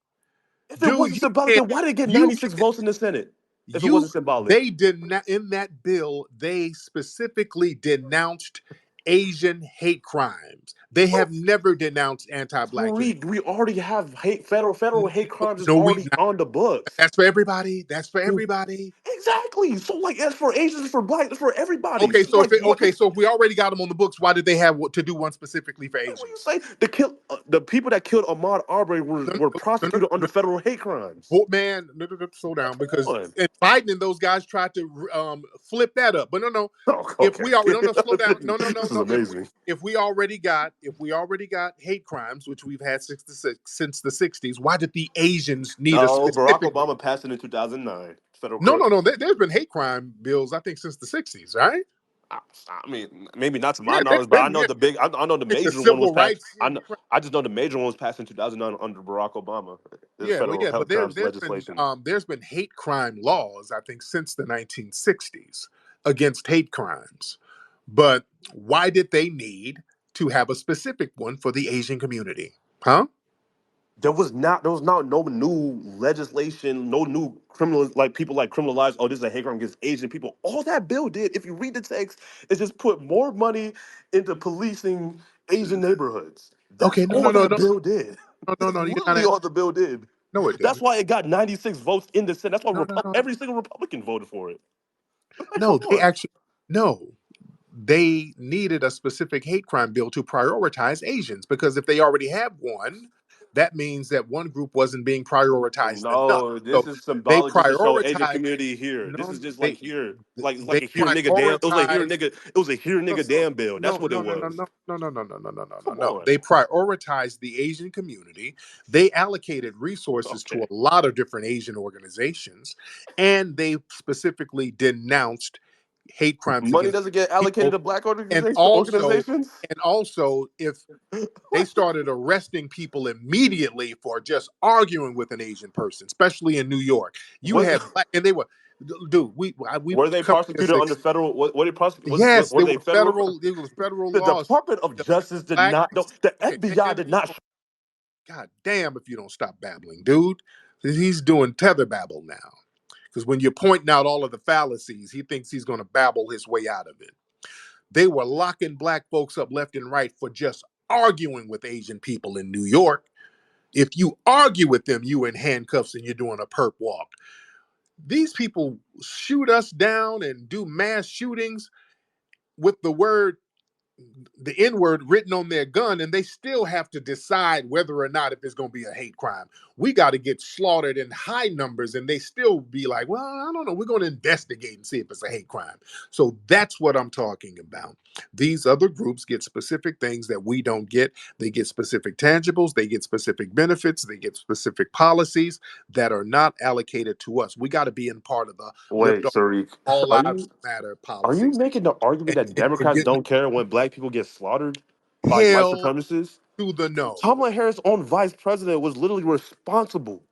If it dude. wasn't symbolic, then why did it get You 96 votes in the Senate? If it you wasn't symbolic, they did not in that bill. They specifically denounced Asian hate crimes. They have never denounced anti-black hate. Tariq, we already have federal hate crimes is No, we already not. on the books. That's for everybody. That's for everybody. Exactly. So like, as for Asians, for Black, it's for everybody. Okay, So so like, what? so if we already got them on the books, why did they have to do one specifically for What you Asians? say? The people that killed Ahmaud Arbery No, were no, no, prosecuted no. under federal hate crimes. Oh, man, no, slow down, because Come on. and Biden and those guys tried to flip that up. But no. Oh, If okay. we are no, slow down. No, This is no. amazing. If we already got hate crimes, which we've had since the '60s, why did the Asians need a No, Barack specific? Obama passed it in 2009. Federal No, court. There's been hate crime bills, I think, since the '60s, right? I mean, maybe not to my Yeah, knowledge, but I know the big. I know the like the major one was civil passed. rights. I just know the major one was passed in 2009 under Barack Obama. This Yeah, well, federal yeah, health but crimes legislation. there's been hate crime laws, I think, since the 1960s against hate crimes. But why did they need to have a specific one for the Asian community? Huh? There was not no new legislation, no new criminal like people like criminalized. Oh, this is a hate crime against Asian people. All that bill did, if you read the text, is just put more money into policing Asian neighborhoods. That's Okay, no, all that bill did. no, It's no. You're literally not. all the bill did. No, it That's didn't. why it got 96 votes in the Senate. That's why No. every single Republican voted for it. Like, come No, on. no. They needed a specific hate crime bill to prioritize Asians, because if they already have one, that means that one group wasn't being prioritized enough. No, So this is they symbolic just to show Asian prioritized. community here. This No, is just they like here, like it's they like a here nigga damn. It was like here prioritized. nigga. It was a here No, nigga damn bill. That's what it no. was. Come on. They prioritized the Asian community. They allocated resources to Okay. a lot of different Asian organizations, and they specifically denounced hate crimes Money against doesn't get allocated people. to black And organizations. also, if they started arresting people immediately for just arguing with an Asian person, especially in New York. You What had black, and they were, dude. We were they covered this. prosecuted under federal? What they prosecute? Yes, Were there they were federal? federal. There was federal The laws. Department of The Justice did black. not. No, the Okay, FBI did not. God damn! If you don't stop babbling, dude. He's doing tether babble now. Because when you're pointing out all of the fallacies, he thinks he's going to babble his way out of it. They were locking black folks up left and right for just arguing with Asian people in New York. If you argue with them, you in handcuffs and you're doing a perp walk. These people shoot us down and do mass shootings with the N-word written on their gun, and they still have to decide whether or not if it's going to be a hate crime. We got to get slaughtered in high numbers, and they still be like, well, I don't know. We're going to investigate and see if it's a hate crime. So that's what I'm talking about. These other groups get specific things that we don't get. They get specific tangibles. They get specific benefits. They get specific policies that are not allocated to us. We got to be in part of the Wait, lift up Tariq, all are lives you matter are you policies. making the argument And, that and Democrats get don't care when black people get slaughtered by white hell supremacists? to the no. Kamala Harris' own vice president was literally responsible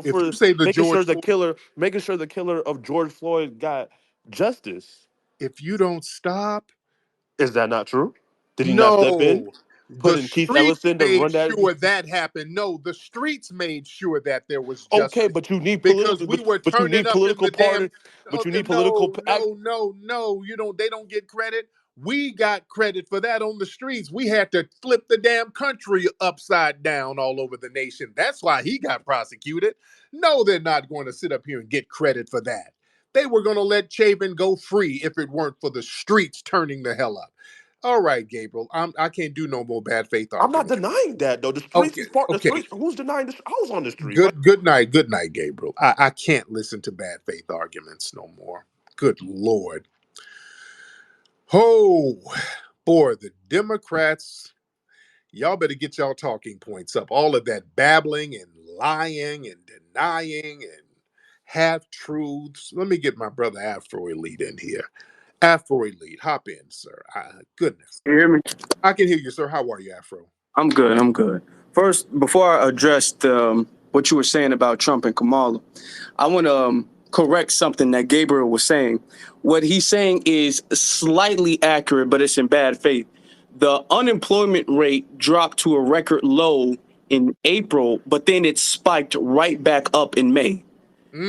If for you say the George Floyd, making sure the killer of George Floyd got justice. if you don't stop, Is that not true? Did he not step in, no. put The in Keith streets Ellison to made run that? sure that happened. No, the streets made sure that there was Okay, justice, but you need because political, we were but you turning need up in political the damn. pardon, but you need political No, act. no. You don't. They don't get credit. We got credit for that on the streets. We had to flip the damn country upside down all over the nation. That's why he got prosecuted. No, they're not going to sit up here and get credit for that. They were going to let Chabin go free if it weren't for the streets turning the hell up. All right, Gabriel. I can't do no more bad faith I'm not arguments. denying that though. The streets Okay, is part. The okay. streets. Who's denying this? I was on the streets. Like, Good night, Gabriel. I can't listen to bad faith arguments no more. Good Lord. Oh, boy, the Democrats, y'all better get y'all talking points up. All of that babbling and lying and denying and half truths. Let me get my brother Afro Elite in here. Afro Elite, hop in, sir. Goodness. You hear me? I can hear you, sir. How are you, Afro? I'm good. I'm good. First, before I address what you were saying about Trump and Kamala, I want to correct something that Gabriel was saying. What he's saying is slightly accurate, but it's in bad faith. The unemployment rate dropped to a record low in April, but then it spiked right back up in May.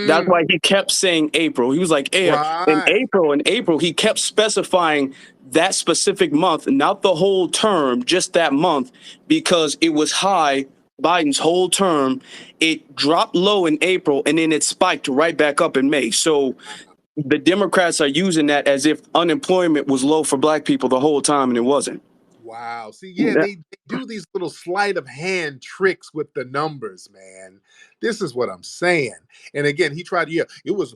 That's why he kept saying April. He was like, in Right. April, he kept specifying that specific month, not the whole term, just that month, because it was high Biden's whole term. It dropped low in April and then it spiked right back up in May. So the Democrats are using that as if unemployment was low for black people the whole time, and it wasn't. Wow. See, yeah, they do these little sleight of hand tricks with the numbers, man. This is what I'm saying. And again, he tried, yeah, it was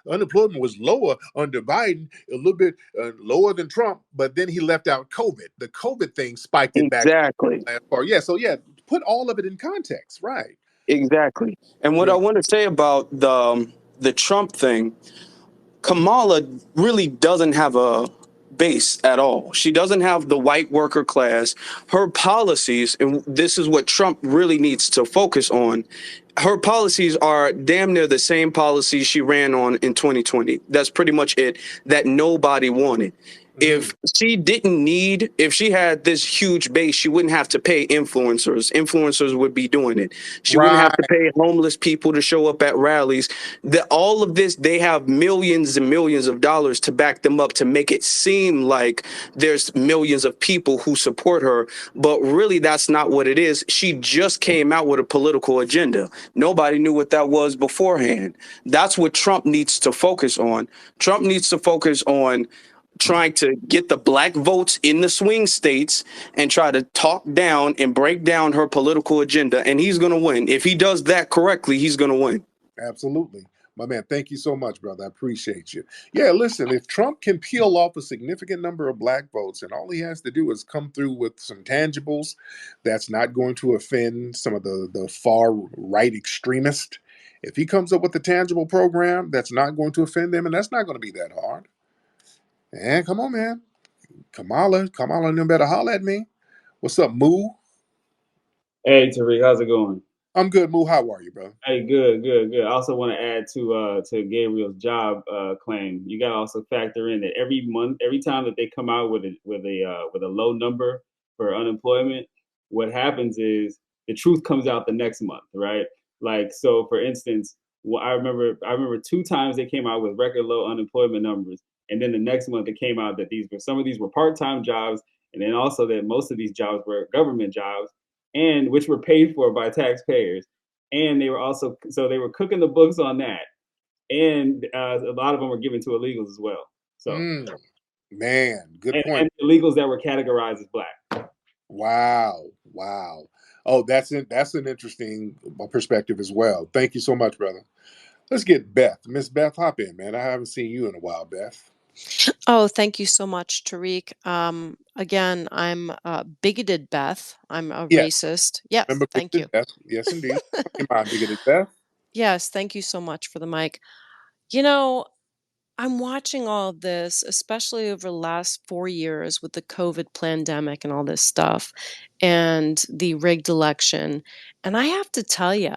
unemployment was lower under Biden, a little bit lower than Trump, but then he left out COVID. The COVID thing spiked it back Exactly. last far. Yeah, so yeah, put all of it in context, right? Exactly. And what I Yeah. want to say about the Trump thing, Kamala really doesn't have a base at all. She doesn't have the white worker class. Her policies, and this is what Trump really needs to focus on, her policies are damn near the same policies she ran on in 2020. That's pretty much it, that nobody wanted. If she had this huge base, she wouldn't have to pay influencers. Influencers would be doing it. She wouldn't have to Right. pay homeless people to show up at rallies. All of this, they have millions and millions of dollars to back them up to make it seem like there's millions of people who support her. But really, that's not what it is. She just came out with a political agenda. Nobody knew what that was beforehand. That's what Trump needs to focus on. Trump needs to focus on trying to get the black votes in the swing states and try to talk down and break down her political agenda. And he's going to win. If he does that correctly, he's going to win. Absolutely. My man, thank you so much, brother. I appreciate you. Yeah, listen, if Trump can peel off a significant number of black votes and all he has to do is come through with some tangibles that's not going to offend some of the far right extremists, if he comes up with a tangible program that's not going to offend them, and that's not going to be that hard. And come on, man. Kamala and them better holler at me. What's up, Moo? Hey Tariq, how's it going? I'm good, Moo. How are you, bro? Hey, good, good, good. I also want to add to Gabriel's job claim. You got to also factor in that every month, every time that they come out with a low number for unemployment, what happens is the truth comes out the next month, right? Like, so for instance, I remember 2 times they came out with record low unemployment numbers, and then the next month it came out that some of these were part-time jobs, and then also that most of these jobs were government jobs, and which were paid for by taxpayers. And they were cooking the books on that, and a lot of them were given to illegals as well. So, Man, good point. and illegals that were categorized as black. Wow. Oh, that's an interesting perspective as well. Thank you so much, brother. Let's get Beth. Miss Beth, hop in, man. I haven't seen you in a while, Beth. Oh, thank you so much, Tariq. Again, I'm bigoted Beth. I'm a Yes. racist. Yes, Remember thank you. bigoted Beth? Yes, indeed. Come on, bigoted Beth. Yes, thank you so much for the mic. You know, I'm watching all of this, especially over the last 4 years with the COVID pandemic and all this stuff and the rigged election. And I have to tell you,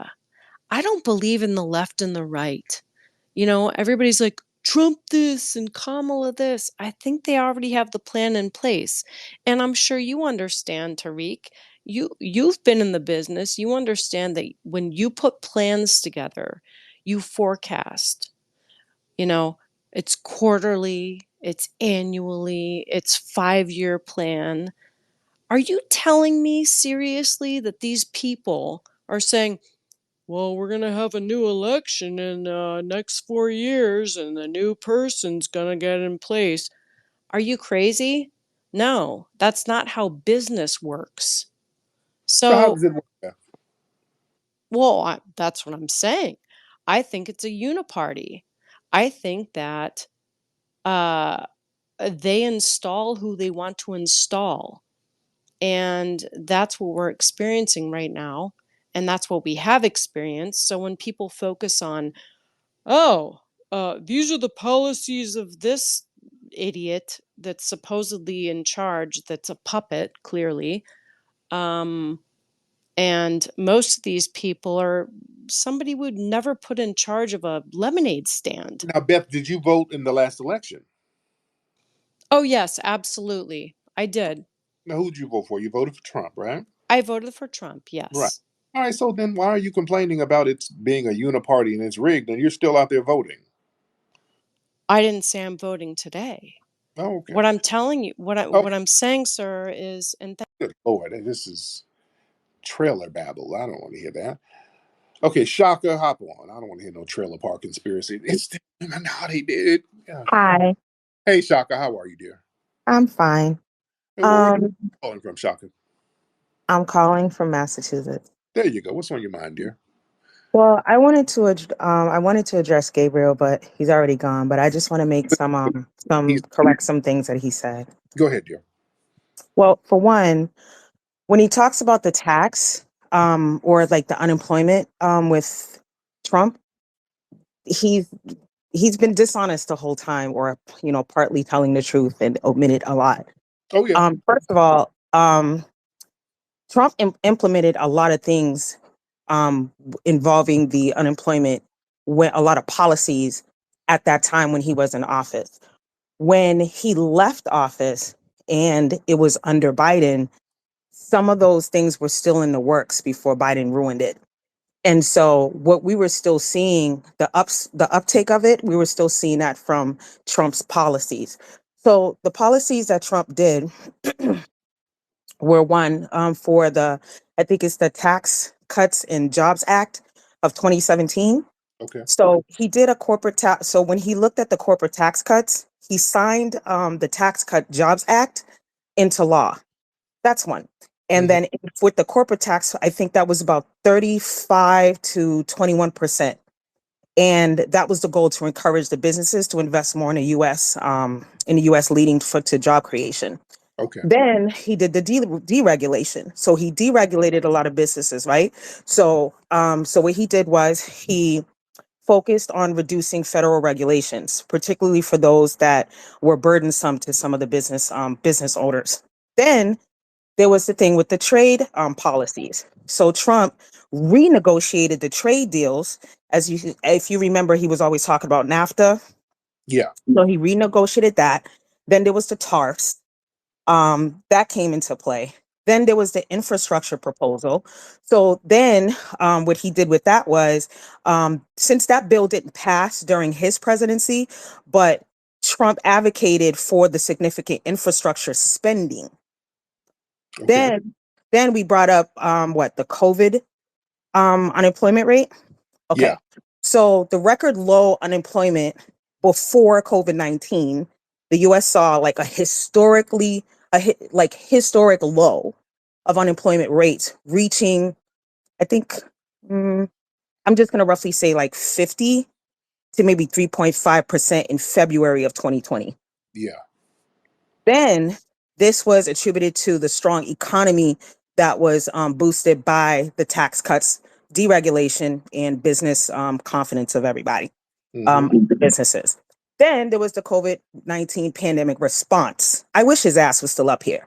I don't believe in the left and the right. Everybody's like, Trump this and Kamala this. I think they already have the plan in place. And I'm sure you understand, Tariq. You've been in the business. You understand that when you put plans together, you forecast. You know, it's quarterly, it's annually, it's 5-year plan. Are you telling me seriously that these people are saying, well, we're going to have a new election in next 4 years and the new person's going to get in place? Are you crazy? No, that's not how business works. So how So, does it work, Beth? well, that's what I'm saying. I think it's a uniparty. I think that they install who they want to install. And that's what we're experiencing right now. And that's what we have experienced. So when people focus on, oh, these are the policies of this idiot that's supposedly in charge, that's a puppet, clearly. And most of these people are somebody would never put in charge of a lemonade stand. Now, Beth, did you vote in the last election? Oh, yes, absolutely. I did. Now, who did you vote for? You voted for Trump, right? I voted for Trump, Right. yes. All right, so then why are you complaining about it being a uniparty and it's rigged and you're still out there voting? I didn't say I'm voting today. Oh, okay. What I'm telling you, Oh, what I'm saying, sir, is, good Lord, this is trailer babble. I don't want to hear that. Okay, Shaka, hop on. I don't want to hear no trailer park conspiracy. It's them, how they did it. Yeah. Hi, Hey, Shaka, how are you, dear? I'm fine. And where Um, you calling from, Shaka? I'm calling from Massachusetts. There you go. What's on your mind, dear? Well, I wanted to address Gabriel, but he's already gone. But I just want to make He's, correct some things that he said. go ahead, dear. Well, for one, when he talks about the tax, or like the unemployment, with Trump, he's he's been dishonest the whole time, or partly telling the truth and omitted a lot. Oh, yeah. First of all, Trump implemented a lot of things, involving the unemployment, when a lot of policies at that time when he was in office. When he left office and it was under Biden, some of those things were still in the works before Biden ruined it. And so what we were still seeing, the uptake of it, we were still seeing that from Trump's policies. So the policies that Trump did were one, for I think it's the Tax Cuts and Jobs Act of 2017. Okay. So he did a corporate tax. So when he looked at the corporate tax cuts, he signed, the Tax Cut Jobs Act into law. That's one. And Hmm. then with the corporate tax, I think that was about 35 to 21%. And that was the goal, to encourage the businesses to invest more in the US, leading to job creation. Okay. Then he did the deregulation. So he deregulated a lot of businesses, right? So what he did was he focused on reducing federal regulations, particularly for those that were burdensome to some of the business owners. Then there was the thing with the trade, policies. So Trump renegotiated the trade deals. If you remember, he was always talking about NAFTA. Yeah. So he renegotiated that. Then there was the tariffs, that came into play. Then there was the infrastructure proposal. So then, what he did with that was, since that bill didn't pass during his presidency, but Trump advocated for the significant infrastructure spending. Okay. Then we brought up, the COVID, unemployment rate. Yeah. Okay. So the record low unemployment before COVID-19, the US saw like historic low of unemployment rates, reaching, I think, I'm just going to roughly say like 50 to maybe 3.5% in February of 2020. Yeah. Then this was attributed to the strong economy that was, boosted by the tax cuts, deregulation, and business, confidence of everybody, Hmm. the businesses. Then there was the COVID-19 pandemic response. I wish his ass was still up here.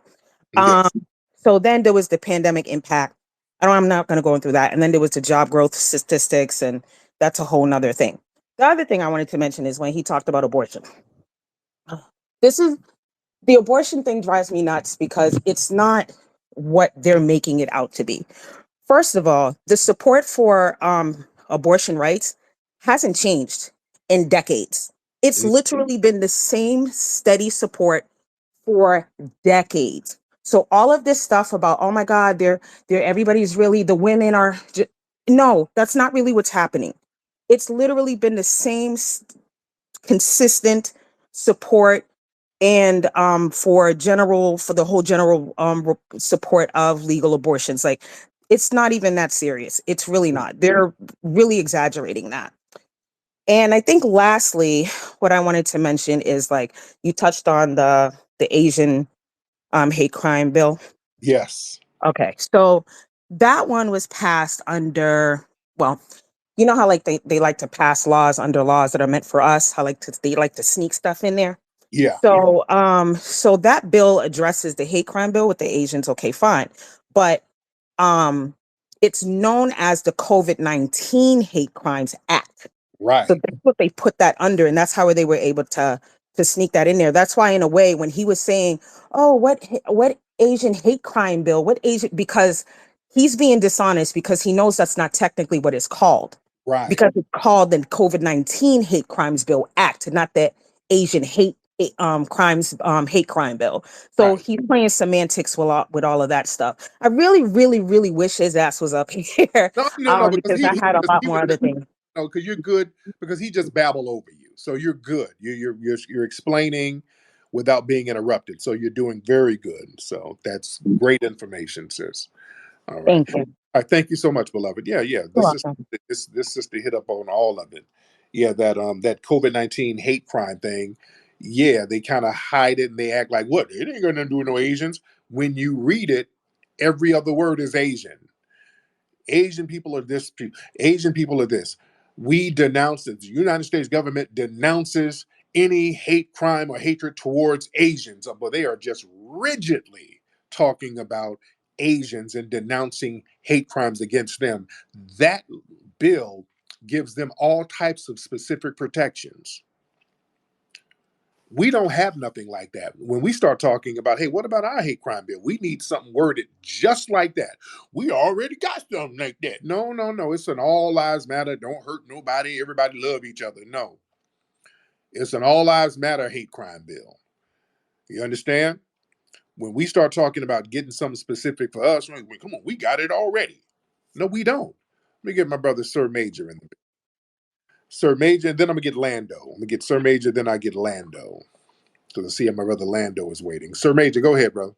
Um, Yes. so then there was the pandemic impact. I'm not going to go into that. And then there was the job growth statistics, and that's a whole nother thing. The other thing I wanted to mention is when he talked about abortion. This is The abortion thing drives me nuts because it's not what they're making it out to be. First of all, the support for, abortion rights hasn't changed in decades. It's Mm. literally been the same steady support for decades. So all of this stuff about, oh my God, they're everybody's really, the women are no, that's not really what's happening. It's literally been the same consistent support, and, for the whole general, support of legal abortions. Like, it's not even that serious. It's really not. They're really exaggerating that. And I think lastly, what I wanted to mention is, like, you touched on the Asian, hate crime bill. Yes. Okay. So that one was passed under, well, you know how like they like to pass laws under laws that are meant for us, how they like to sneak stuff in there. Yeah. So that bill addresses the hate crime bill with the Asians. Okay, fine. But, um, it's known as the COVID-19 Hate Crimes Act. So Right. that's what they put that under, and that's how they were able to sneak that in there. That's why, in a way, when he was saying, "Oh, what Asian hate crime bill? What Asian?" Because he's being dishonest because he knows that's not technically what it's called. Right. Because it's called the COVID-19 Hate Crimes Bill Act, not the crimes, hate crime bill. So Right. he's playing semantics with all of that stuff. I really, really, really wish his ass was up here, No, no, because because I had a lot he more would other just, things. no, because you're good, because he just babble over you, so you're good. You're explaining without being interrupted, so you're doing very good. So that's great information, sis. All right. Thank you. All right, thank you so much, beloved. Yeah, yeah. You're This is welcome. this sister hit up on all of it. Yeah, that COVID-19 hate crime thing. Yeah, they kind of hide it and they act like what it ain't gonna do no Asians. When you read it, every other word is Asian. Asian people are this. Asian people are this. We denounce it. The United States government denounces any hate crime or hatred towards Asians, but they are just rigidly talking about Asians and denouncing hate crimes against them. That bill gives them all types of specific protections. We don't have nothing like that. When we start talking about, hey, what about our hate crime bill? We need something worded just like that. We already got something like that. No, no, no. It's an all lives matter. Don't hurt nobody. Everybody love each other. No, it's an all lives matter hate crime bill. You understand? When we start talking about getting something specific for us, come on, we got it already. No, we don't. Let me get my brother Sir Major in the Sir Major, and then I'm gonna get Lando. I'm gonna get Sir Major, then I get Lando. So to see if my brother Lando is waiting. Sir Major, go ahead, bro.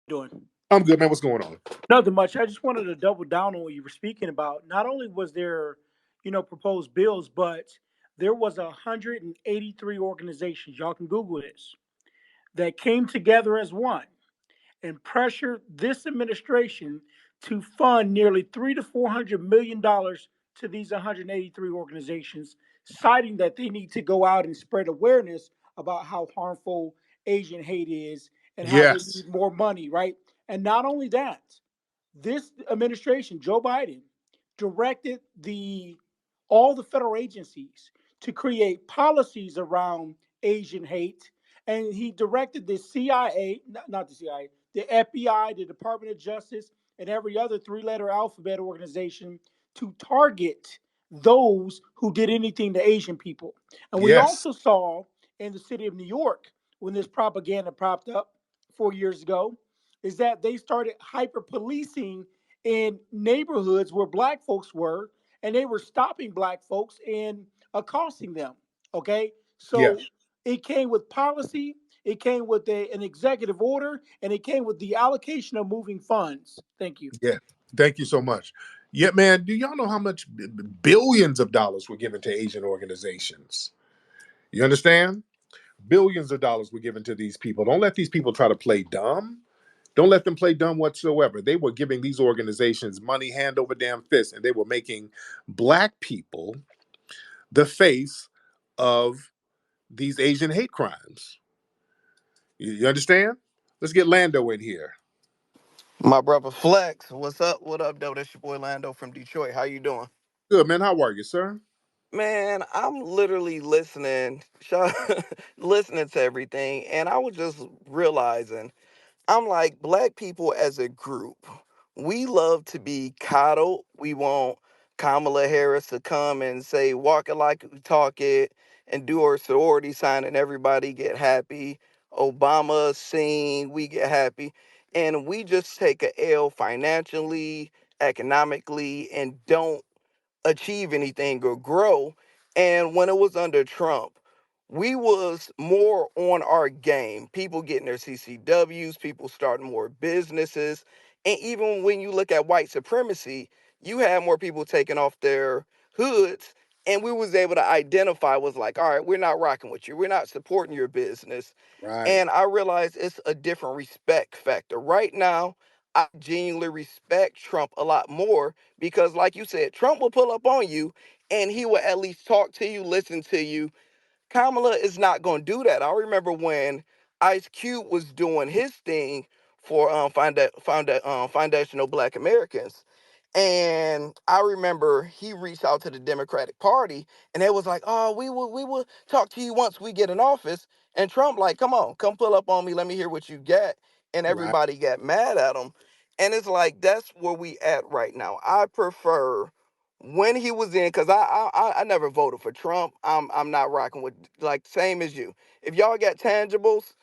Doing I'm good, man. What's going on? nothing much. I just wanted to double down on what you were speaking about. Not only was there, proposed bills, but there was 183 organizations. Y'all can Google this, that came together as one and pressured this administration to fund nearly $300 to $400 to these 183 organizations, citing that they need to go out and spread awareness about how harmful Asian hate is and how they Yes. need more money, right? And not only that, this administration, Joe Biden, directed the all the federal agencies to create policies around Asian hate, and he directed the CIA, not the CIA, the FBI, the Department of Justice, and every other three-letter alphabet organization to target those who did anything to Asian people. And we Yes. also saw in the city of New York when this propaganda popped up 4 years ago is that they started hyper policing in neighborhoods where black folks were, and they were stopping black folks and accosting them. Okay, Yes. so it came with policy, it came with an executive order, and it came with the allocation of moving funds. Thank you. Yeah. Thank you so much. Yeah, man. Do y'all know how much billions of dollars were given to Asian organizations? You understand? Billions of dollars were given to these people. Don't let these people try to play dumb. Don't let them play dumb whatsoever. They were giving these organizations money hand over damn fist, and they were making black people the face of these Asian hate crimes. You understand? Let's get Lando in here. My brother Flex, what's up? What up, though? That's your boy Lando from Detroit. How you doing? Good, man. How are you, sir? Man, I'm literally listening, listening to everything, and I was just realizing, I'm like, black people as a group, we love to be coddled. We want Kamala Harris to come and say, walk it like we talk it, and do her sorority sign, and everybody get happy. Obama sing, we get happy. And we just take a L financially, economically, and don't achieve anything or grow. And when it was under Trump, we was more on our game. People getting their CCWs, people starting more businesses. And even when you look at white supremacy, you had more people taking off their hoods. And we was able to identify was like, all right, we're not rocking with you. We're not supporting your business. Right. And I realized it's a different respect factor. Right now, I genuinely respect Trump a lot more because, like you said, Trump will pull up on you and he will at least talk to you, listen to you. Kamala is not going to do that. I remember when Ice Cube was doing his thing for foundational Black Americans. And I remember he reached out to the Democratic Party and it was like, oh, we will talk to you once we get in office. And Trump like, come on, come pull up on me. Let me hear what you got. And Right. everybody got mad at him. And it's like, that's where we at right now. I prefer when he was in, because I never voted for Trump. I'm not rocking with, like, same as you. If y'all got tangibles,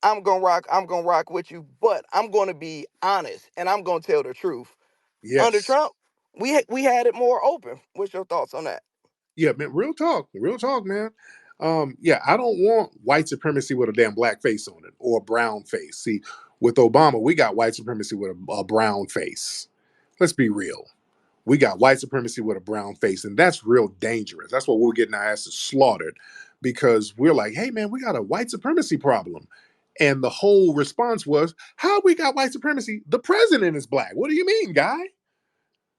I'm gonna rock with you, but I'm gonna be honest and I'm gonna tell the truth. Under Yes. Trump, we had it more open. What's your thoughts on that? Yeah, man, real talk, man. Yeah, I don't want white supremacy with a damn black face on it or a brown face. See, with Obama, we got white supremacy with a brown face. Let's be real. We got white supremacy with a brown face, and that's real dangerous. That's what we're getting our asses slaughtered because we're like, hey, man, we got a white supremacy problem. And the whole response was, how we got white supremacy? The president is black. What do you mean, guy?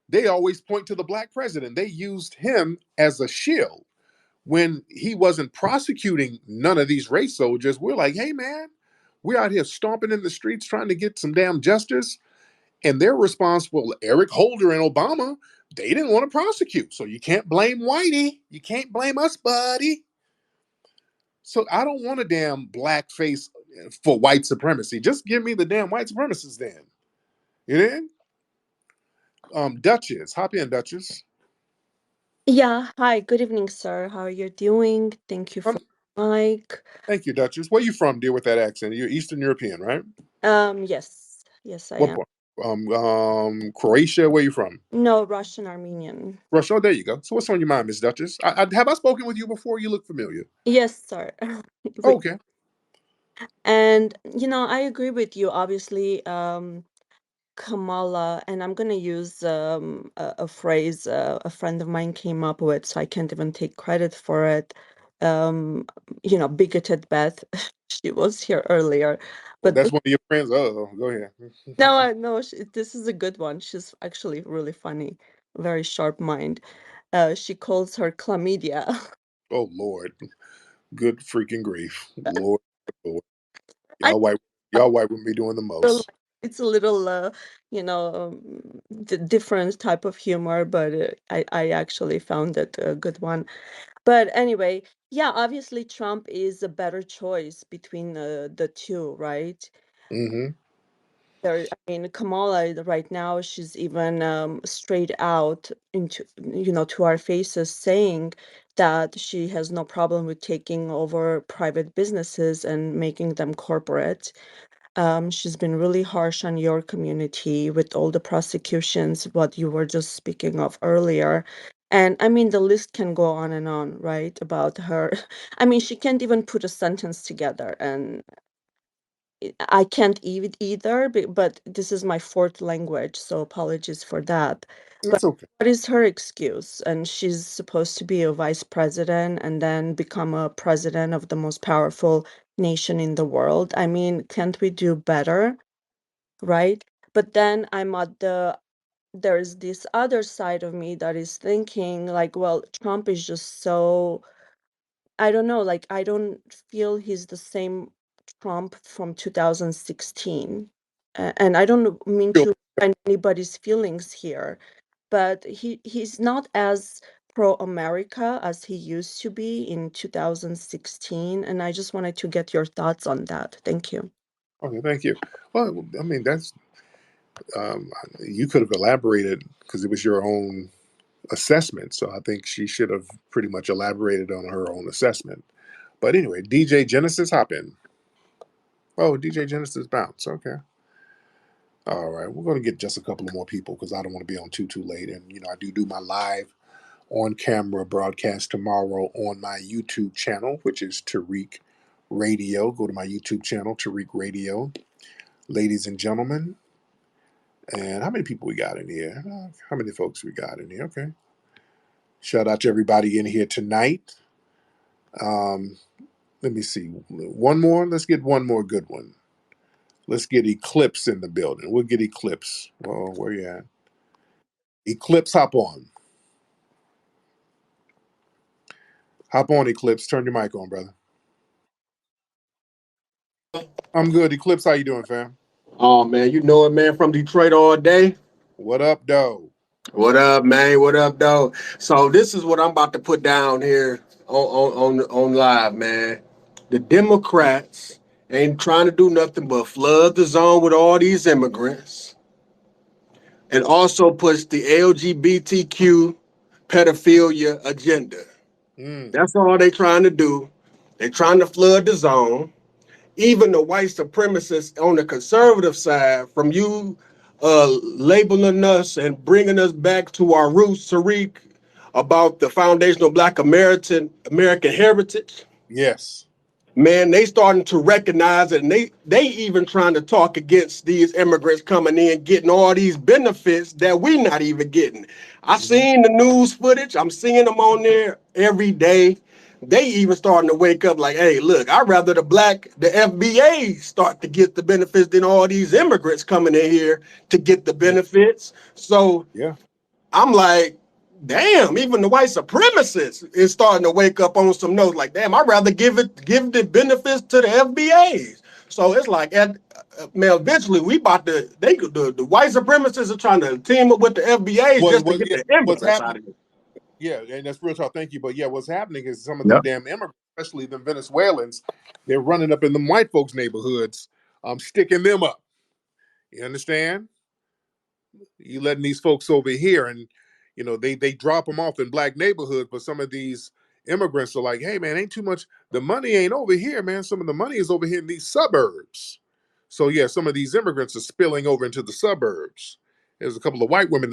They always point to the black president. They used him as a shield when he wasn't prosecuting none of these race soldiers. We're like, hey, man, we're out here stomping in the streets trying to get some damn justice. And their response, well, Eric Holder and Obama, they didn't want to prosecute. So you can't blame Whitey. You can't blame us, buddy. So I don't want a damn black face for white supremacy. Just give me the damn white supremacists then. You know? Duchess, hop in, Duchess. Yeah, hi, good evening, sir. How are you doing? Thank you for Um, Mike. Thank you, Duchess. Where you from, dear, with that accent? You're Eastern European, right? Yes, I What am. part? Croatia. Where you from? No, Russian Armenian. Russia. Oh, there you go. So what's on your mind, Miss Duchess? Have I spoken with you before? You look familiar. Yes, sir. With Okay. and I agree with you, obviously, Kamala, and I'm gonna use a phrase a friend of mine came up with, so I can't even take credit for it. Bigoted Beth. She was here earlier, Oh, but that's one of your friends. Oh, go ahead. no, I know this is a good one. She's actually really funny, very sharp mind. She calls her chlamydia. Oh Lord, good freaking grief, Lord, Lord. I Y'all white women be doing the feel most. like it's a little, different type of humor, but I actually found it a good one. But anyway, yeah, obviously Trump is a better choice between the two, right? Mm-hmm. Kamala right now, she's even straight out into, to our faces saying that she has no problem with taking over private businesses and making them corporate. She's been really harsh on your community with all the prosecutions, what you were just speaking of earlier. And the list can go on and on, right? About her. She can't even put a sentence together. And I can't either, but this is my fourth language, so apologies for that. But That's okay. what is her excuse? And she's supposed to be a vice president and then become a president of the most powerful nation in the world. Can't we do better, right? But then there's this other side of me that is thinking like, well, Trump is just so, I don't know, like I don't feel he's the same Trump from 2016. And I don't mean Sure. to find anybody's feelings here, but he's not as pro-America as he used to be in 2016. And I just wanted to get your thoughts on that. Thank you. Okay, thank you. Well, I mean, that's um, you could have elaborated because it was your own assessment. So I think she should have pretty much elaborated on her own assessment. But anyway, DJ Genesis, hop in. Oh, DJ Genesis bounce. Okay. All right. We're going to get just a couple of more people because I don't want to be on too late. And, I do my live on camera broadcast tomorrow on my YouTube channel, which is Tariq Radio. Go to my YouTube channel, Tariq Radio. Ladies and gentlemen. And how many people we got in here? How many folks we got in here? Okay. Shout out to everybody in here tonight. Um, Let me see. One more. Let's get one more good one. Let's get Eclipse in the building. We'll get Eclipse. Well, where you at? Eclipse, hop on. Hop on, Eclipse. Turn your mic on, brother. I'm good. Eclipse, how you doing, fam? Oh man, you know it, man, from Detroit all day. What up, though? What up, man? What up, though? So this is what I'm about to put down here on live, man. The Democrats ain't trying to do nothing but flood the zone with all these immigrants. It also puts the LGBTQ pedophilia agenda. That's all they trying to do. They're trying to flood the zone. Even the white supremacists on the conservative side, from you labeling us and bringing us back to our roots, Tariq, about the foundational Black American heritage. Yes. Man, they starting to recognize it, and they even trying to talk against these immigrants coming in, getting all these benefits that we not even getting. I seen the news footage. I'm seeing them on there every day. They even starting to wake up like, hey, look, I'd rather the FBA start to get the benefits than all these immigrants coming in here to get the benefits. So yeah, I'm like, damn, even the white supremacists is starting to wake up on some notes like, damn, I'd rather give the benefits to the FBAs. So it's like, man, eventually we about to, the white supremacists are trying to team up with the FBAs just to get the what's immigrants happening? out of here. Yeah, and that's real talk. Thank you. But yeah, what's happening is some of them damn immigrants, especially them Venezuelans, they're running up in them white folks' neighborhoods, sticking them up. You understand? You letting these folks over here, and they drop them off in black neighborhoods, but some of these immigrants are like, hey man, ain't too much. The money ain't over here, man. Some of the money is over here in these suburbs. So yeah, some of these immigrants are spilling over into the suburbs. There's a couple of white women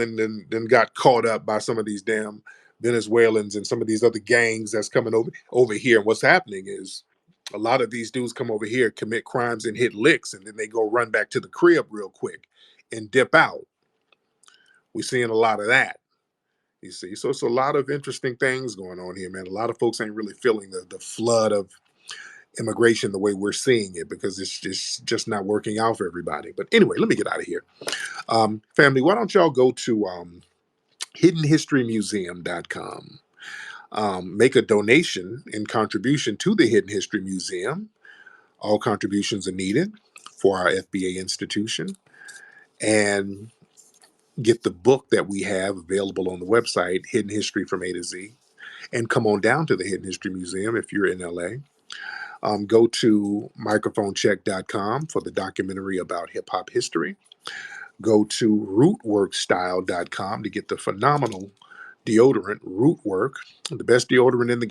then got caught up by some of these damn Venezuelans and some of these other gangs that's coming over here. And what's happening is a lot of these dudes come over here, commit crimes and hit licks, and then they go run back to the crib real quick and dip out. We're seeing a lot of that. You see, so it's a lot of interesting things going on here, man. A lot of folks ain't really feeling the flood of immigration the way we're seeing it because it's just not working out for everybody. But anyway, let me get out of here. Family, why don't y'all go to hiddenhistorymuseum.com. Make a donation and contribution to the Hidden History Museum. All contributions are needed for our FBA institution. And get the book that we have available on the website, Hidden History from A to Z. And come on down to the Hidden History Museum if you're in LA. Go to microphonecheck.com for the documentary about hip hop history. Go to rootworkstyle.com to get the phenomenal deodorant Rootwork, the best deodorant in the